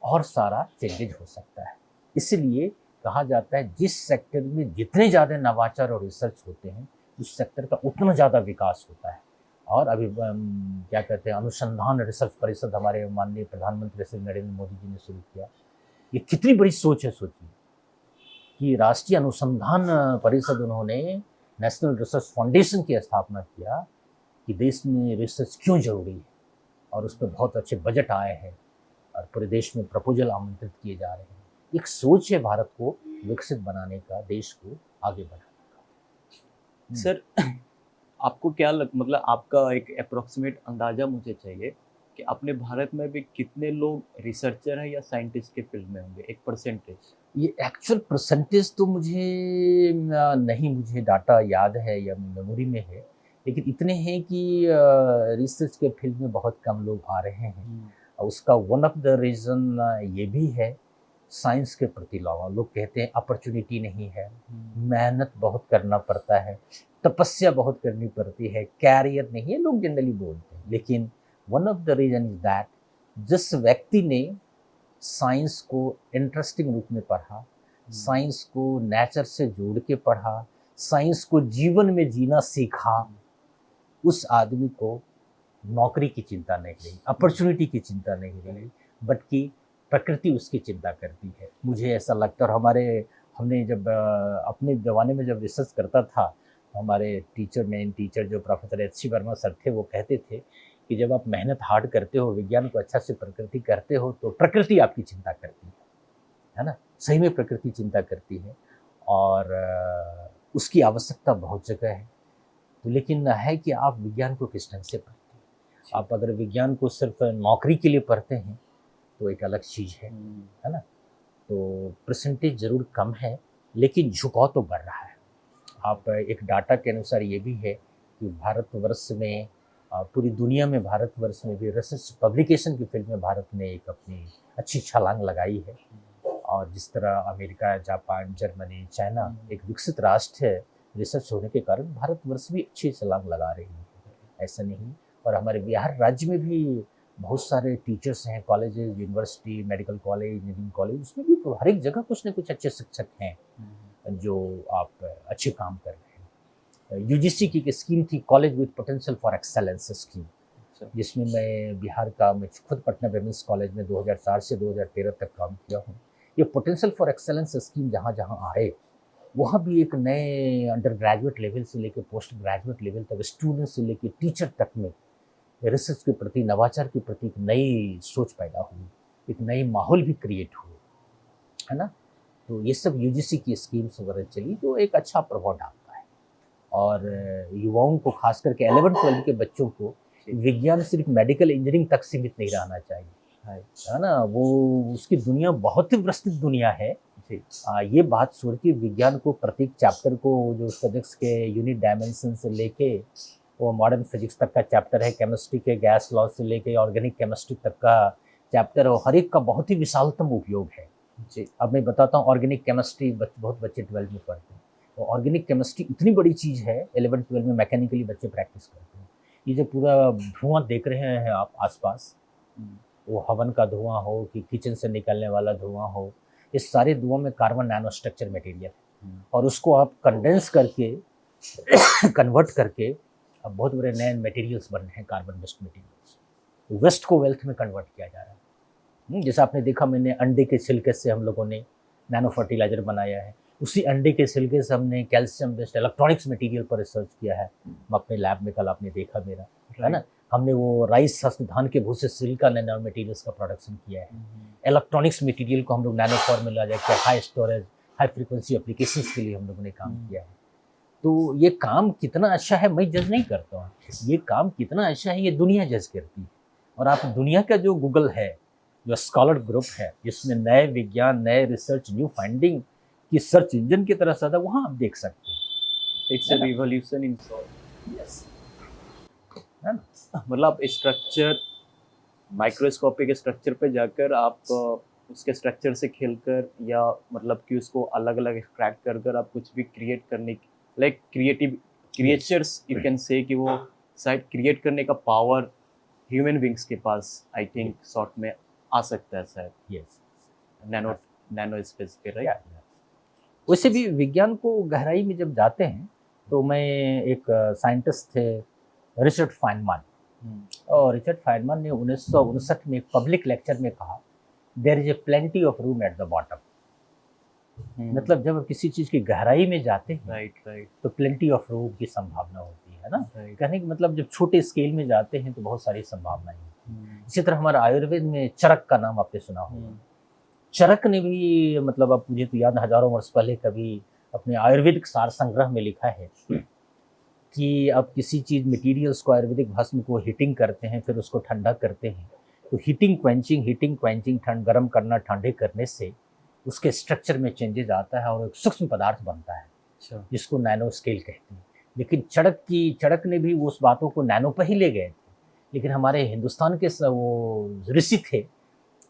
और सारा चेंजेज हो सकता है। इसलिए कहा जाता है जिस सेक्टर में जितने ज़्यादा नवाचार और रिसर्च होते हैं उस सेक्टर का उतना ज़्यादा विकास होता है। और अभी क्या कहते हैं, अनुसंधान रिसर्च परिषद हमारे माननीय प्रधानमंत्री श्री नरेंद्र मोदी जी ने शुरू किया। ये कितनी बड़ी सोच है, सोचिए कि राष्ट्रीय अनुसंधान परिषद, उन्होंने नेशनल रिसर्च फाउंडेशन की स्थापना किया कि देश में रिसर्च क्यों जरूरी है, और उस पर बहुत अच्छे बजट आए हैं और पूरे देश में प्रपोजल आमंत्रित किए जा रहे हैं। एक सोच है भारत को विकसित बनाने का, देश को आगे बढ़ाने का। सर आपको क्या मतलब आपका एक अप्रोक्सीमेट अंदाजा मुझे चाहिए कि अपने भारत में भी कितने लोग रिसर्चर हैं या साइंटिस्ट के फील्ड में होंगे, एक परसेंटेज। ये एक्चुअल परसेंटेज तो मुझे नहीं, मुझे डाटा याद है या मेमोरी में है, लेकिन इतने हैं कि रिसर्च के फील्ड में बहुत कम लोग आ रहे हैं। और उसका वन ऑफ द रीज़न ये भी है, साइंस के प्रति लगाव। लोग कहते हैं अपॉर्चुनिटी नहीं है, मेहनत बहुत करना पड़ता है, तपस्या बहुत करनी पड़ती है, कैरियर नहीं है, लोग जनरली बोलते हैं। लेकिन one of the reason is that जिस व्यक्ति ने साइंस को इंटरेस्टिंग रूप में पढ़ा, साइंस को नेचर से जोड़ के पढ़ा, साइंस को जीवन में जीना सीखा, उस आदमी को नौकरी की चिंता नहीं रही, अपॉर्चुनिटी की चिंता नहीं रही, बल्कि प्रकृति उसकी चिंता करती है। मुझे ऐसा लगता है। और हमने जब अपने ज़माने में जब रिसर्च करता था, हमारे मेन टीचर जो प्रोफेसर एच.सी. वर्मा सर थे, वो कहते थे कि जब आप मेहनत हार्ड करते हो, विज्ञान को अच्छा से प्रकृति करते हो, तो प्रकृति आपकी चिंता करती है ना। सही में प्रकृति चिंता करती है और उसकी आवश्यकता बहुत जगह है। तो लेकिन है कि आप विज्ञान को किस ढंग से पढ़ते हैं। आप अगर विज्ञान को सिर्फ नौकरी के लिए पढ़ते हैं तो एक अलग चीज़ है ना। तो परसेंटेज ज़रूर कम है, लेकिन झुकाव तो बढ़ रहा है। आप एक डाटा के अनुसार ये भी है कि भारतवर्ष में, पूरी दुनिया में, भारतवर्ष में भी रिसर्च पब्लिकेशन की फील्ड में भारत ने एक अपनी अच्छी छलांग लगाई है। और जिस तरह अमेरिका, जापान, जर्मनी, चाइना एक विकसित राष्ट्र है, रिसर्च होने के कारण भारतवर्ष भी अच्छी छलांग लगा रही है, ऐसा नहीं। और हमारे बिहार राज्य में भी बहुत सारे टीचर्स हैं, colleges, university, medical college, engineering college, उसमें भी हर एक जगह कुछ न कुछ अच्छे शिक्षक हैं जो आप अच्छे काम कर रहे हैं। यूजीसी की एक स्कीम थी, college with potential for excellence scheme, जिसमें मैं बिहार का, मैं खुद पटना विमेंस कॉलेज में 2004 से 2013 तक काम किया हूँ। ये पोटेंशियल फॉर एक्सेलेंस स्कीम जहाँ जहाँ आए, वहाँ भी एक नए अंडर ग्रेजुएट लेवल से लेकर पोस्ट ग्रेजुएट लेवल तक, स्टूडेंट से लेकर टीचर तक में रिसर्च के प्रति, नवाचार के प्रति एक नई सोच पैदा हुई, एक नई माहौल भी क्रिएट हुई, है ना। तो ये सब यूजीसी की स्कीम्स वगैरह चली, जो एक अच्छा प्रभाव डालता है। और युवाओं को, खास करके 11-12 के बच्चों को, विज्ञान सिर्फ मेडिकल इंजीनियरिंग तक सीमित नहीं रहना चाहिए, है ना। वो उसकी दुनिया बहुत ही विस्तृत दुनिया है। ये बात सोच के विज्ञान को, प्रत्येक चैप्टर को, जो फिजिक्स के यूनिट डायमेंशन से लेके वो मॉडर्न फिजिक्स तक का चैप्टर है, केमिस्ट्री के गैस लॉ से लेके ऑर्गेनिक केमिस्ट्री तक का चैप्टर है, हर एक का बहुत ही विशालतम उपयोग है जी। अब मैं बताता हूँ, ऑर्गेनिक केमिस्ट्री बहुत बच्चे 12 में पढ़ते हैं। तो ऑर्गेनिक केमिस्ट्री इतनी बड़ी चीज़ है, 11-12 में मैकेनिकली बच्चे प्रैक्टिस करते हैं। ये जो पूरा धुआं देख रहे हैं आप आसपास, वो हवन का धुआं हो कि किचन से निकलने वाला धुआं हो, इस सारे धुआं में कार्बन नैनो स्ट्रक्चर मटेरियल है, और उसको आप कंडेंस करके कन्वर्ट करके अब बहुत बड़े नए मटेरियल्स बन रहे हैं, कार्बन बेस्ड मटेरियल्स। वेस्ट को वेल्थ में कन्वर्ट किया जा रहा है। जैसे आपने देखा, मैंने अंडे के छिलके से हम लोगों ने नैनो फर्टिलाइजर बनाया है। उसी अंडे के छिलके से हमने कैल्शियम बेस्ड इलेक्ट्रॉनिक्स मटेरियल पर रिसर्च किया है। हम अपने लैब में, कल आपने देखा मेरा, है ना? हमने वो राइस हस्क धान के भूसे से सिलिका नैनो मटेरियल्स का प्रोडक्शन किया है। इलेक्ट्रॉनिक्स मटेरियल को हम लोग नैनो फॉर्म में ला जाके high storage, high frequency applications के लिए हम लोगों ने काम किया है। तो ये काम कितना अच्छा है मैं जज नहीं करता हूँ, ये काम कितना अच्छा है ये दुनिया जज करती है। और आप दुनिया का जो गूगल है, जो स्कॉलर ग्रुप है, जिसमें नए विज्ञान, नए रिसर्च, न्यू फाइंडिंग की सर्च इंजन की तरह सदा, वहाँ आप देख सकते हैं। इट्स अ रिवॉल्यूशन इन है ना? मतलब स्ट्रक्चर, माइक्रोस्कोपिक स्ट्रक्चर पे जाकर आप उसके स्ट्रक्चर से खेलकर, या मतलब कि उसको अलग अलग एक्सट्रैक्ट कर कर आप कुछ भी क्रिएट करने, like creative creatures you can say, कि वो शायद क्रिएट करने का पावर ह्यूमन बींग्स के पास आई थिंक शॉर्ट में आ सकता है शायद, यस, नैनो नैनो स्पेस पे, राइट? वैसे भी विज्ञान को गहराई में जब जाते हैं तो मैं, एक साइंटिस्ट थे रिचर्ड फाइनमैन, और रिचर्ड फाइनमैन ने 1959 में एक पब्लिक लेक्चर में कहा, there is a plenty of room at the bottom. मतलब जब आप किसी चीज़ की गहराई में जाते हैं, राइट तो प्लेंटी ऑफ रूम की संभावना होती है ना। राइट। कहने का मतलब जब छोटे स्केल में जाते हैं तो बहुत सारी संभावनाएं हैं। इसी तरह हमारा आयुर्वेद में चरक का नाम आपने सुना होगा। चरक ने भी, मतलब अब मुझे तो याद, हजारों वर्ष पहले कभी अपने आयुर्वेदिक सार संग्रह में लिखा है कि अब किसी चीज़ मटेरियल्स को, आयुर्वेदिक भस्म को हीटिंग करते हैं, फिर उसको ठंडा करते हैं, तो हीटिंग क्वेंचिंग, ठंड गर्म करना, ठंडे करने से उसके स्ट्रक्चर में चेंजेज आता है और एक सूक्ष्म पदार्थ बनता है, अच्छा। जिसको नैनो स्केल कहते हैं। लेकिन चरक ने भी उस बातों को नैनो पर ही ले गए थे। लेकिन हमारे हिंदुस्तान के वो ऋषि थे,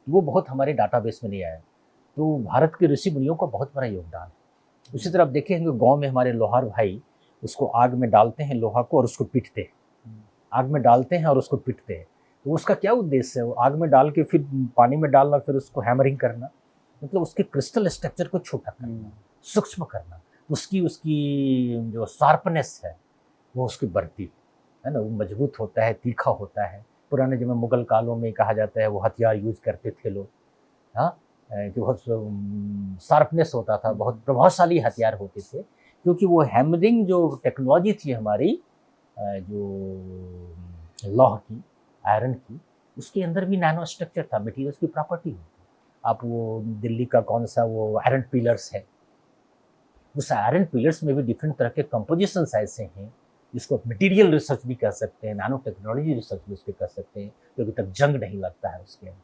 वो बहुत हमारे डाटाबेस में नहीं आया। तो भारत के ऋषि मुनियों का बहुत बड़ा योगदान है। उसी तरह आप देखेंगे गांव में हमारे लोहार भाई उसको आग में डालते हैं, लोहा को, और उसको पीटते हैं। आग में डालते हैं और उसको पीटते हैं। तो उसका क्या उद्देश्य है? वो आग में डाल के फिर पानी में डालना, फिर उसको हैमरिंग करना, मतलब उसके क्रिस्टल स्ट्रक्चर को छोटा करना, सूक्ष्म करना, उसकी जो शार्पनेस है वो उसकी बढ़ती है ना, वो मजबूत होता है, तीखा होता है। पुराने जब मुगल कालों में कहा जाता है वो हथियार यूज करते थे लोग, हाँ, कि बहुत शार्पनेस होता था, बहुत प्रभावशाली हथियार होते थे, क्योंकि वो हैमरिंग जो टेक्नोलॉजी थी हमारी, जो लौह की, आयरन की, उसके अंदर भी नैनो स्ट्रक्चर था, मटीरियल्स की प्रॉपर्टी होती है। आप वो दिल्ली का कौन सा वो आयरन पिलर्स है, उस आयरन पिलर्स में भी डिफरेंट तरह के कंपोजिशंस ऐसे हैं जिसको मटेरियल रिसर्च भी कर सकते हैं, नैनो टेक्नोलॉजी रिसर्च भी उसके कर सकते हैं, क्योंकि तक जंग नहीं लगता है उसके अंदर।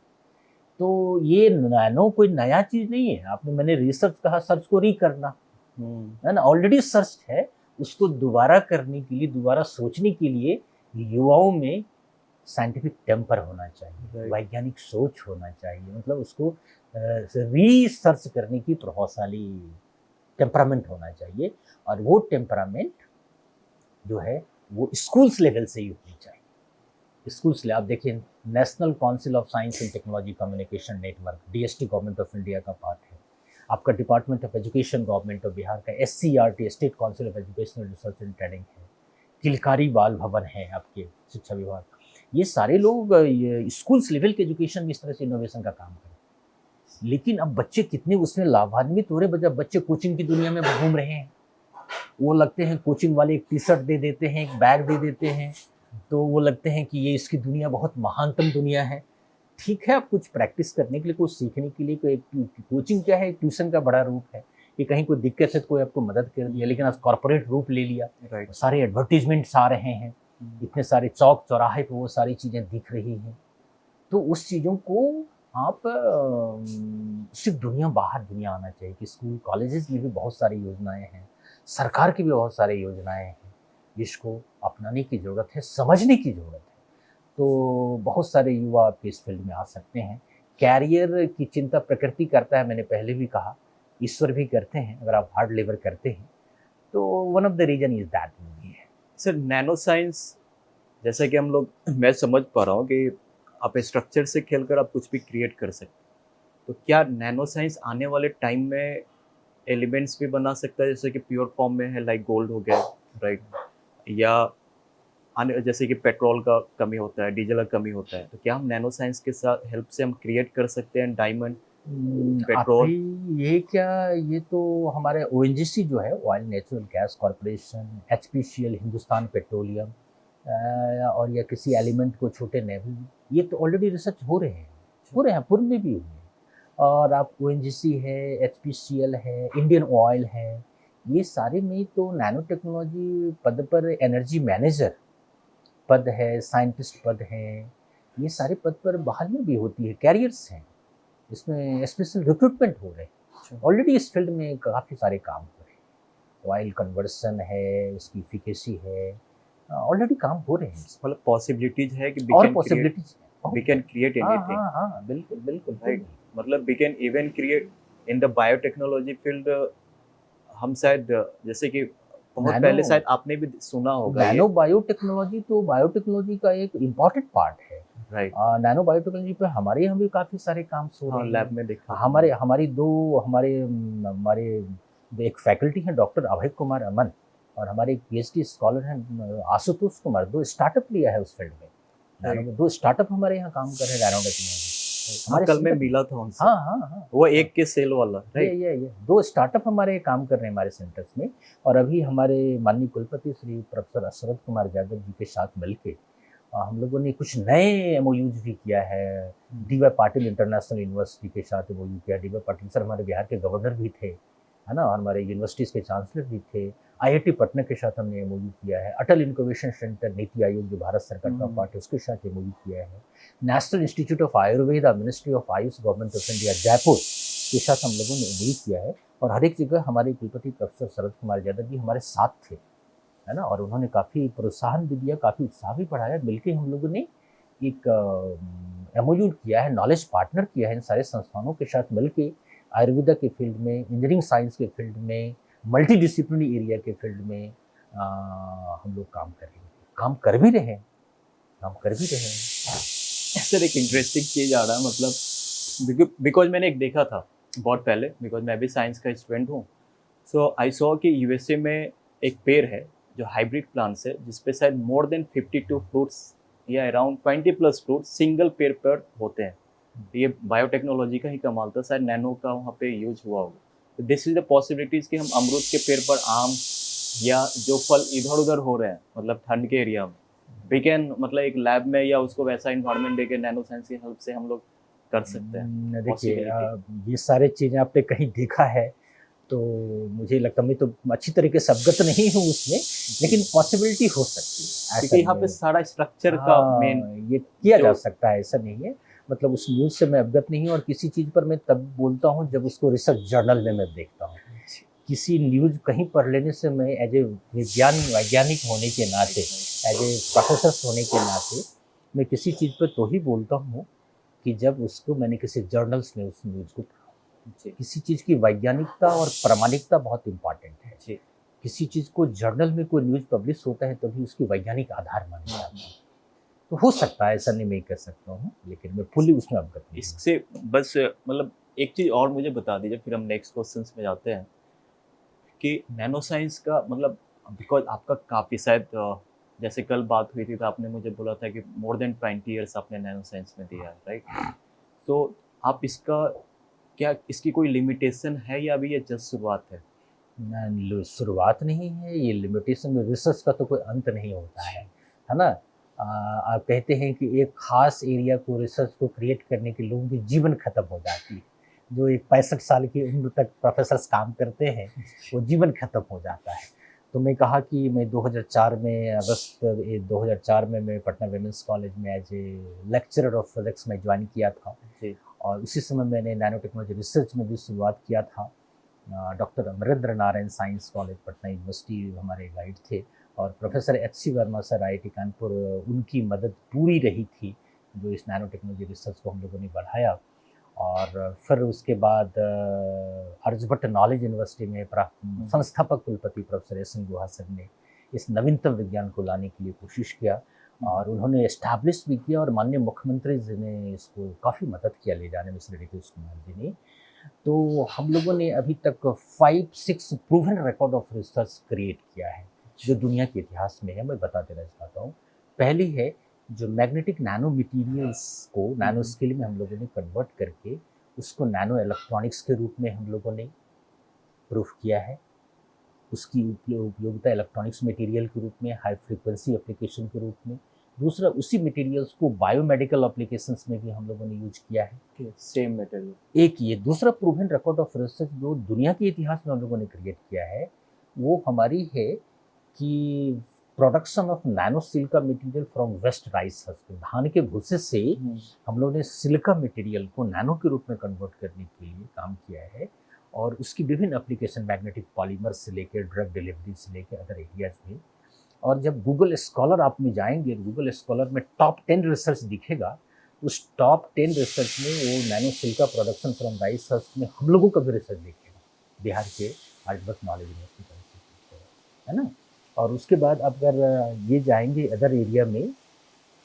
तो ये नैनो कोई नया चीज़ नहीं है। आपने, मैंने रिसर्च कहा, सर्च को री करना है ना, ऑलरेडी सर्च है, उसको दोबारा करने के लिए, दोबारा सोचने के लिए युवाओं में साइंटिफिक टेम्पर होना चाहिए, वैज्ञानिक सोच होना चाहिए, मतलब उसको रिसर्च करने की प्रभावशाली टेम्परामेंट होना चाहिए। और वो टेम्परामेंट जो है वो स्कूल्स लेवल से ही होनी चाहिए। स्कूल्स ले आप देखिए, national council of science and technology communication network, DST government of India का पार्ट है। आपका department of education government of Bihar का, SCERT state council of educational research and training है, किलकारी बाल भवन है आपके शिक्षा विभाग। ये सारे लोग स्कूल्स लेवल के एजुकेशन में इस तरह से इनोवेशन का काम करें। लेकिन अब बच्चे कितने उसमें लाभान्वित हो रहे, जब बच्चे कोचिंग की दुनिया में घूम रहे हैं, वो लगते हैं कोचिंग वाले एक टी शर्ट दे देते हैं, एक बैग दे देते हैं, तो वो लगते हैं कि ये इसकी दुनिया बहुत महानतम दुनिया है। ठीक है, आप कुछ प्रैक्टिस करने के लिए, कुछ सीखने के लिए, कोई कोचिंग क्या है, ट्यूशन का बड़ा रूप है कि कहीं कोई दिक्कत है तो कोई आपको मदद कर दिया, लेकिन आप कॉर्पोरेट रूप ले लिया, सारे एडवर्टीजमेंट्स आ रहे हैं, इतने सारे चौक चौराहे पे वो सारी चीज़ें दिख रही हैं। तो उस चीज़ों को आप सिर्फ बाहर दुनिया आना चाहिए कि स्कूल कॉलेजेस में भी बहुत सारी योजनाएं हैं, सरकार की भी बहुत सारी योजनाएं हैं, जिसको अपनाने की ज़रूरत है, समझने की ज़रूरत है। तो बहुत सारे युवा आपके इस फील्ड में आ सकते हैं। कैरियर की चिंता प्रकृति करता है, मैंने पहले भी कहा, ईश्वर भी करते हैं अगर आप हार्ड लेबर करते हैं। तो one of the reason is that movie है। सर, नैनो साइंस, जैसा कि हम लोग, मैं समझ पा रहा हूँ कि आप स्ट्रक्चर से खेलकर आप कुछ भी क्रिएट कर सकते हैं, तो क्या नैनो साइंस आने वाले टाइम में एलिमेंट्स भी बना सकता है, जैसे कि प्योर फॉर्म में है, लाइक गोल्ड हो गया, राइट? या आने, जैसे कि पेट्रोल का कमी होता है, डीजल का कमी होता है, तो क्या हम नैनो साइंस के साथ हेल्प से हम क्रिएट कर सकते हैं डायमंड, पेट्रोल? अभी ये क्या, ये तो हमारे ओएनजीसी जो है, oil natural gas corporation, HPCL, Hindustan petroleum, और या किसी एलिमेंट को छोटे नेवल, ये तो ऑलरेडी रिसर्च हो रहे हैं, पूर्व में भी हुए हैं। और आप ओएनजीसी है, एचपीसीएल है, इंडियन ऑयल है, ये सारे में तो नैनो टेक्नोलॉजी पद पर एनर्जी मैनेजर पद है, साइंटिस्ट पद हैं, ये सारे पद पर बहालियाँ भी होती है, कैरियर्स हैं। इसमें स्पेशल रिक्रूटमेंट हो रहे हैं। ऑलरेडी इस फील्ड में काफ़ी सारे काम हो रहे हैं। ऑयल कन्वर्सन है, उसकी एफिकेसी है, ऑलरेडी काम हो रहे हैं इसमें। मतलब पॉसिबिलिटीज है कि और पॉसिबिलिटीज वी कैन क्रिएट हाँ एनीथिंग, हाँ हाँ, बिल्कुल बिल्कुल राइट? मतलब we can even create in the biotechnology field. हम शायद जैसे कि बहुत नैनो पहले शायद आपने भी सुना होगा ये, नैनो बायोटेक्नोलॉजी तो बायोटेक्नोलॉजी का एक इम्पॉर्टेंट पार्ट है। राइट? नैनो बायोटेक्नोलॉजी पे हमारे यहाँ भी काफ़ी सारे काम हो हाँ, रहे लैब हैं। में देखा था हमारे मैंने। हमारी दो हमारे हमारे दो एक फैकल्टी हैं, डॉक्टर अभय कुमार अमन, और हमारे एक पीएचडी स्कॉलर हैं आशुतोष कुमार, दो स्टार्टअप लिया है उस फील्ड में। नैनो में दो स्टार्टअप हमारे यहाँ काम कर रहे हैं नैनो टेक्नोलॉजी हाँ, हमारे कल मैं सेंटर में। मिला था उनसे। हाँ हाँ हाँ, वो एक के सेल वाला, राइट? ये दो स्टार्टअप हमारे काम कर रहे हैं हमारे सेंटर्स में। और अभी हमारे माननीय कुलपति श्री प्रोफेसर अशरथ कुमार यादव जी के साथ मिलके हम लोगों ने कुछ नए एमओयूज भी किया है। डीवाई पाटिल इंटरनेशनल यूनिवर्सिटी के साथ एमओयू किया। डीवाई पाटिल सर हमारे बिहार के गवर्नर भी थे, है ना, और हमारे यूनिवर्सिटीज़ के चांसलर भी थे। आईआईटी पटना के साथ हमने एमओयू किया है। अटल इनोवेशन सेंटर नीति आयोग जो भारत सरकार का पार्ट है उसके साथ एमओयू किया है। National institute of Ayurveda, ministry of Ayush, government of India, Jaipur के साथ हम लोगों ने एमओयू किया है। और हर एक जगह हमारे कुलपति प्रोफेसर शरद कुमार यादव जी हमारे साथ थे, है ना, और उन्होंने काफ़ी प्रोत्साहन भी दिया, काफ़ी उत्साह भी बढ़ाया। मिलके हम लोगों ने एक एमओयू किया है, नॉलेज पार्टनर किया है इन सारे संस्थानों के साथ मिलके। आयुर्वेदा के फील्ड में, इंजीनियरिंग साइंस के फील्ड में, मल्टी डिसिप्लिनरी एरिया के फील्ड में हम लोग काम कर रहे हैं, काम कर भी रहे हैं, काम कर भी रहे हैं। सर एक इंटरेस्टिंग चीज आ रहा है, मतलब बिकॉज मैंने एक देखा था बहुत पहले, बिकॉज मैं भी साइंस का स्टूडेंट हूँ। सो आई सॉ कि यूएसए में एक पेड़ है जो हाइब्रिड प्लांट्स है, जिसपे शायद मोर देन 52 फ्रूट्स या अराउंड 20 प्लस फ्रूट्स सिंगल पेड़ पर होते हैं। ये बायोटेक्नोलॉजी का ही कमाल था, शायद नैनो का वहाँ पे यूज हुआ होगा। तो दिस इज द पॉसिबिलिटीज कि हम अमरूद के पेड़ पर आम या जो फल इधर उधर हो रहे हैं, मतलब ठंड के एरिया में, वी कैन मतलब एक लैब में या उसको वैसा इन्वायरमेंट देके नैनो साइंस की हेल्प से हम लोग कर सकते हैं। देखिए, पॉसिबिलिटी। ये सारे चीज़ें आपने कहीं देखा है तो मुझे लगता, मैं तो अच्छी तरीके से अवगत नहीं हूँ उसमें, लेकिन पॉसिबिलिटी हो सकती है क्योंकि ऐसा यहाँ पे नहीं। सारा स्ट्रक्चर का मेन हाँ, ये किया जा जो सकता है, ऐसा नहीं है। मतलब उस न्यूज़ से मैं अवगत नहीं हूँ, और किसी चीज़ पर मैं तब बोलता हूँ जब उसको रिसर्च जर्नल में मैं देखता हूँ। किसी न्यूज़ कहीं पढ़ लेने से मैं एज ए वैज्ञानिक होने के नाते, एज ए प्रोफेसर होने के नाते, मैं किसी चीज़ पर तो ही बोलता हूँ कि जब उसको मैंने किसी जर्नल्स में उस न्यूज़ को पढ़ा। जी किसी चीज़ की वैज्ञानिकता और प्रामाणिकता बहुत इम्पॉर्टेंट है। जी किसी चीज़ को जर्नल में कोई न्यूज़ पब्लिश होता है तभी उसकी वैज्ञानिक आधार माना जाता है। तो हो सकता है, ऐसा नहीं मैं कह सकता हूँ, लेकिन मैं फुल्ली उसमें अवगत नहीं हूँ। इससे बस मतलब एक चीज़ और मुझे बता दीजिए, फिर हम नेक्स्ट क्वेश्चंस में जाते हैं कि नैनो साइंस का मतलब, बिकॉज आपका काफ़ी शायद जैसे कल बात हुई थी तो आपने मुझे बोला था कि मोर देन 20 ईयर्स आपने नैनो साइंस में दिया है, राइट? तो आप इसका क्या, इसकी कोई लिमिटेशन है या अभी ये जस्ट शुरुआत है? शुरुआत नहीं है, ये लिमिटेशन, रिसर्च का तो कोई अंत नहीं होता है ना। आप कहते हैं कि एक खास एरिया को, रिसर्च को क्रिएट करने के लोगों की जीवन खत्म हो जाती है। जो एक 65 साल की उम्र तक प्रोफेसर्स काम करते हैं, वो जीवन खत्म हो जाता है। तो मैं कहा कि मैं 2004 में, अगस्त 2004 में मैं पटना विमेंस कॉलेज में as a lecturer of physics में ज्वाइन किया था। जी और उसी समय मैंने नैनो टेक्नोलॉजी रिसर्च में भी शुरुआत किया था। Doctor Amarendra Narayan science college Patna university हमारे गाइड थे, और professor H C. Verma sir IIT Kanpur, उनकी मदद पूरी रही थी जो इस नैनो टेक्नोलॉजी रिसर्च को हम लोगों ने बढ़ाया। और फिर उसके बाद आर्यभट्ट नॉलेज यूनिवर्सिटी में संस्थापक कुलपति प्रोफेसर एस एन गुहा सर ने इस नवीनतम विज्ञान को लाने के लिए कोशिश किया, और उन्होंने एस्टैब्लिश भी किया, और माननीय मुख्यमंत्री जी ने इसको काफ़ी मदद किया ले जाने में, श्री नीतीश कुमार जी ने। तो हम लोगों ने अभी तक 5-6 proven record of research create किया है जो दुनिया के इतिहास में है, मैं बता देना चाहता हूँ। पहली है जो मैग्नेटिक नैनो मटीरियल्स को नैनो स्केल में हम लोगों ने कन्वर्ट करके उसको नैनो इलेक्ट्रॉनिक्स के रूप में हम लोगों ने प्रूफ किया है। उसकी उपयोगिता इलेक्ट्रॉनिक्स मटेरियल के रूप में, हाई फ्रीक्वेंसी एप्लीकेशन के रूप में। दूसरा, उसी मटेरियल्स को बायोमेडिकल एप्लीकेशंस में भी हम लोगों ने यूज किया है। Same material. एक ये दूसरा प्रूवन रिकॉर्ड ऑफ रिसर्च जो दुनिया के इतिहास में हम लोगों ने क्रिएट किया है, वो हमारी है कि production of nano silica material from waste rice husk. धान के भूसे से हम लोगों ने सिलिका मटेरियल को नैनो के रूप में कन्वर्ट करने के लिए काम किया है, और उसकी विभिन्न एप्लीकेशन मैग्नेटिक पॉलीमर से लेकर ड्रग डिलीवरी से लेकर अदर एरियाज में। और जब गूगल स्कॉलर आप में जाएंगे, गूगल स्कॉलर में टॉप 10 रिसर्च दिखेगा, उस टॉप 10 रिसर्च में वो nano silica production from rice husk में हम लोगों का भी रिसर्च दिखेगा, बिहार के आर्यभट्ट नॉलेज यूनिवर्सिटी, है ना। और उसके बाद अगर ये जाएंगे अदर एरिया में,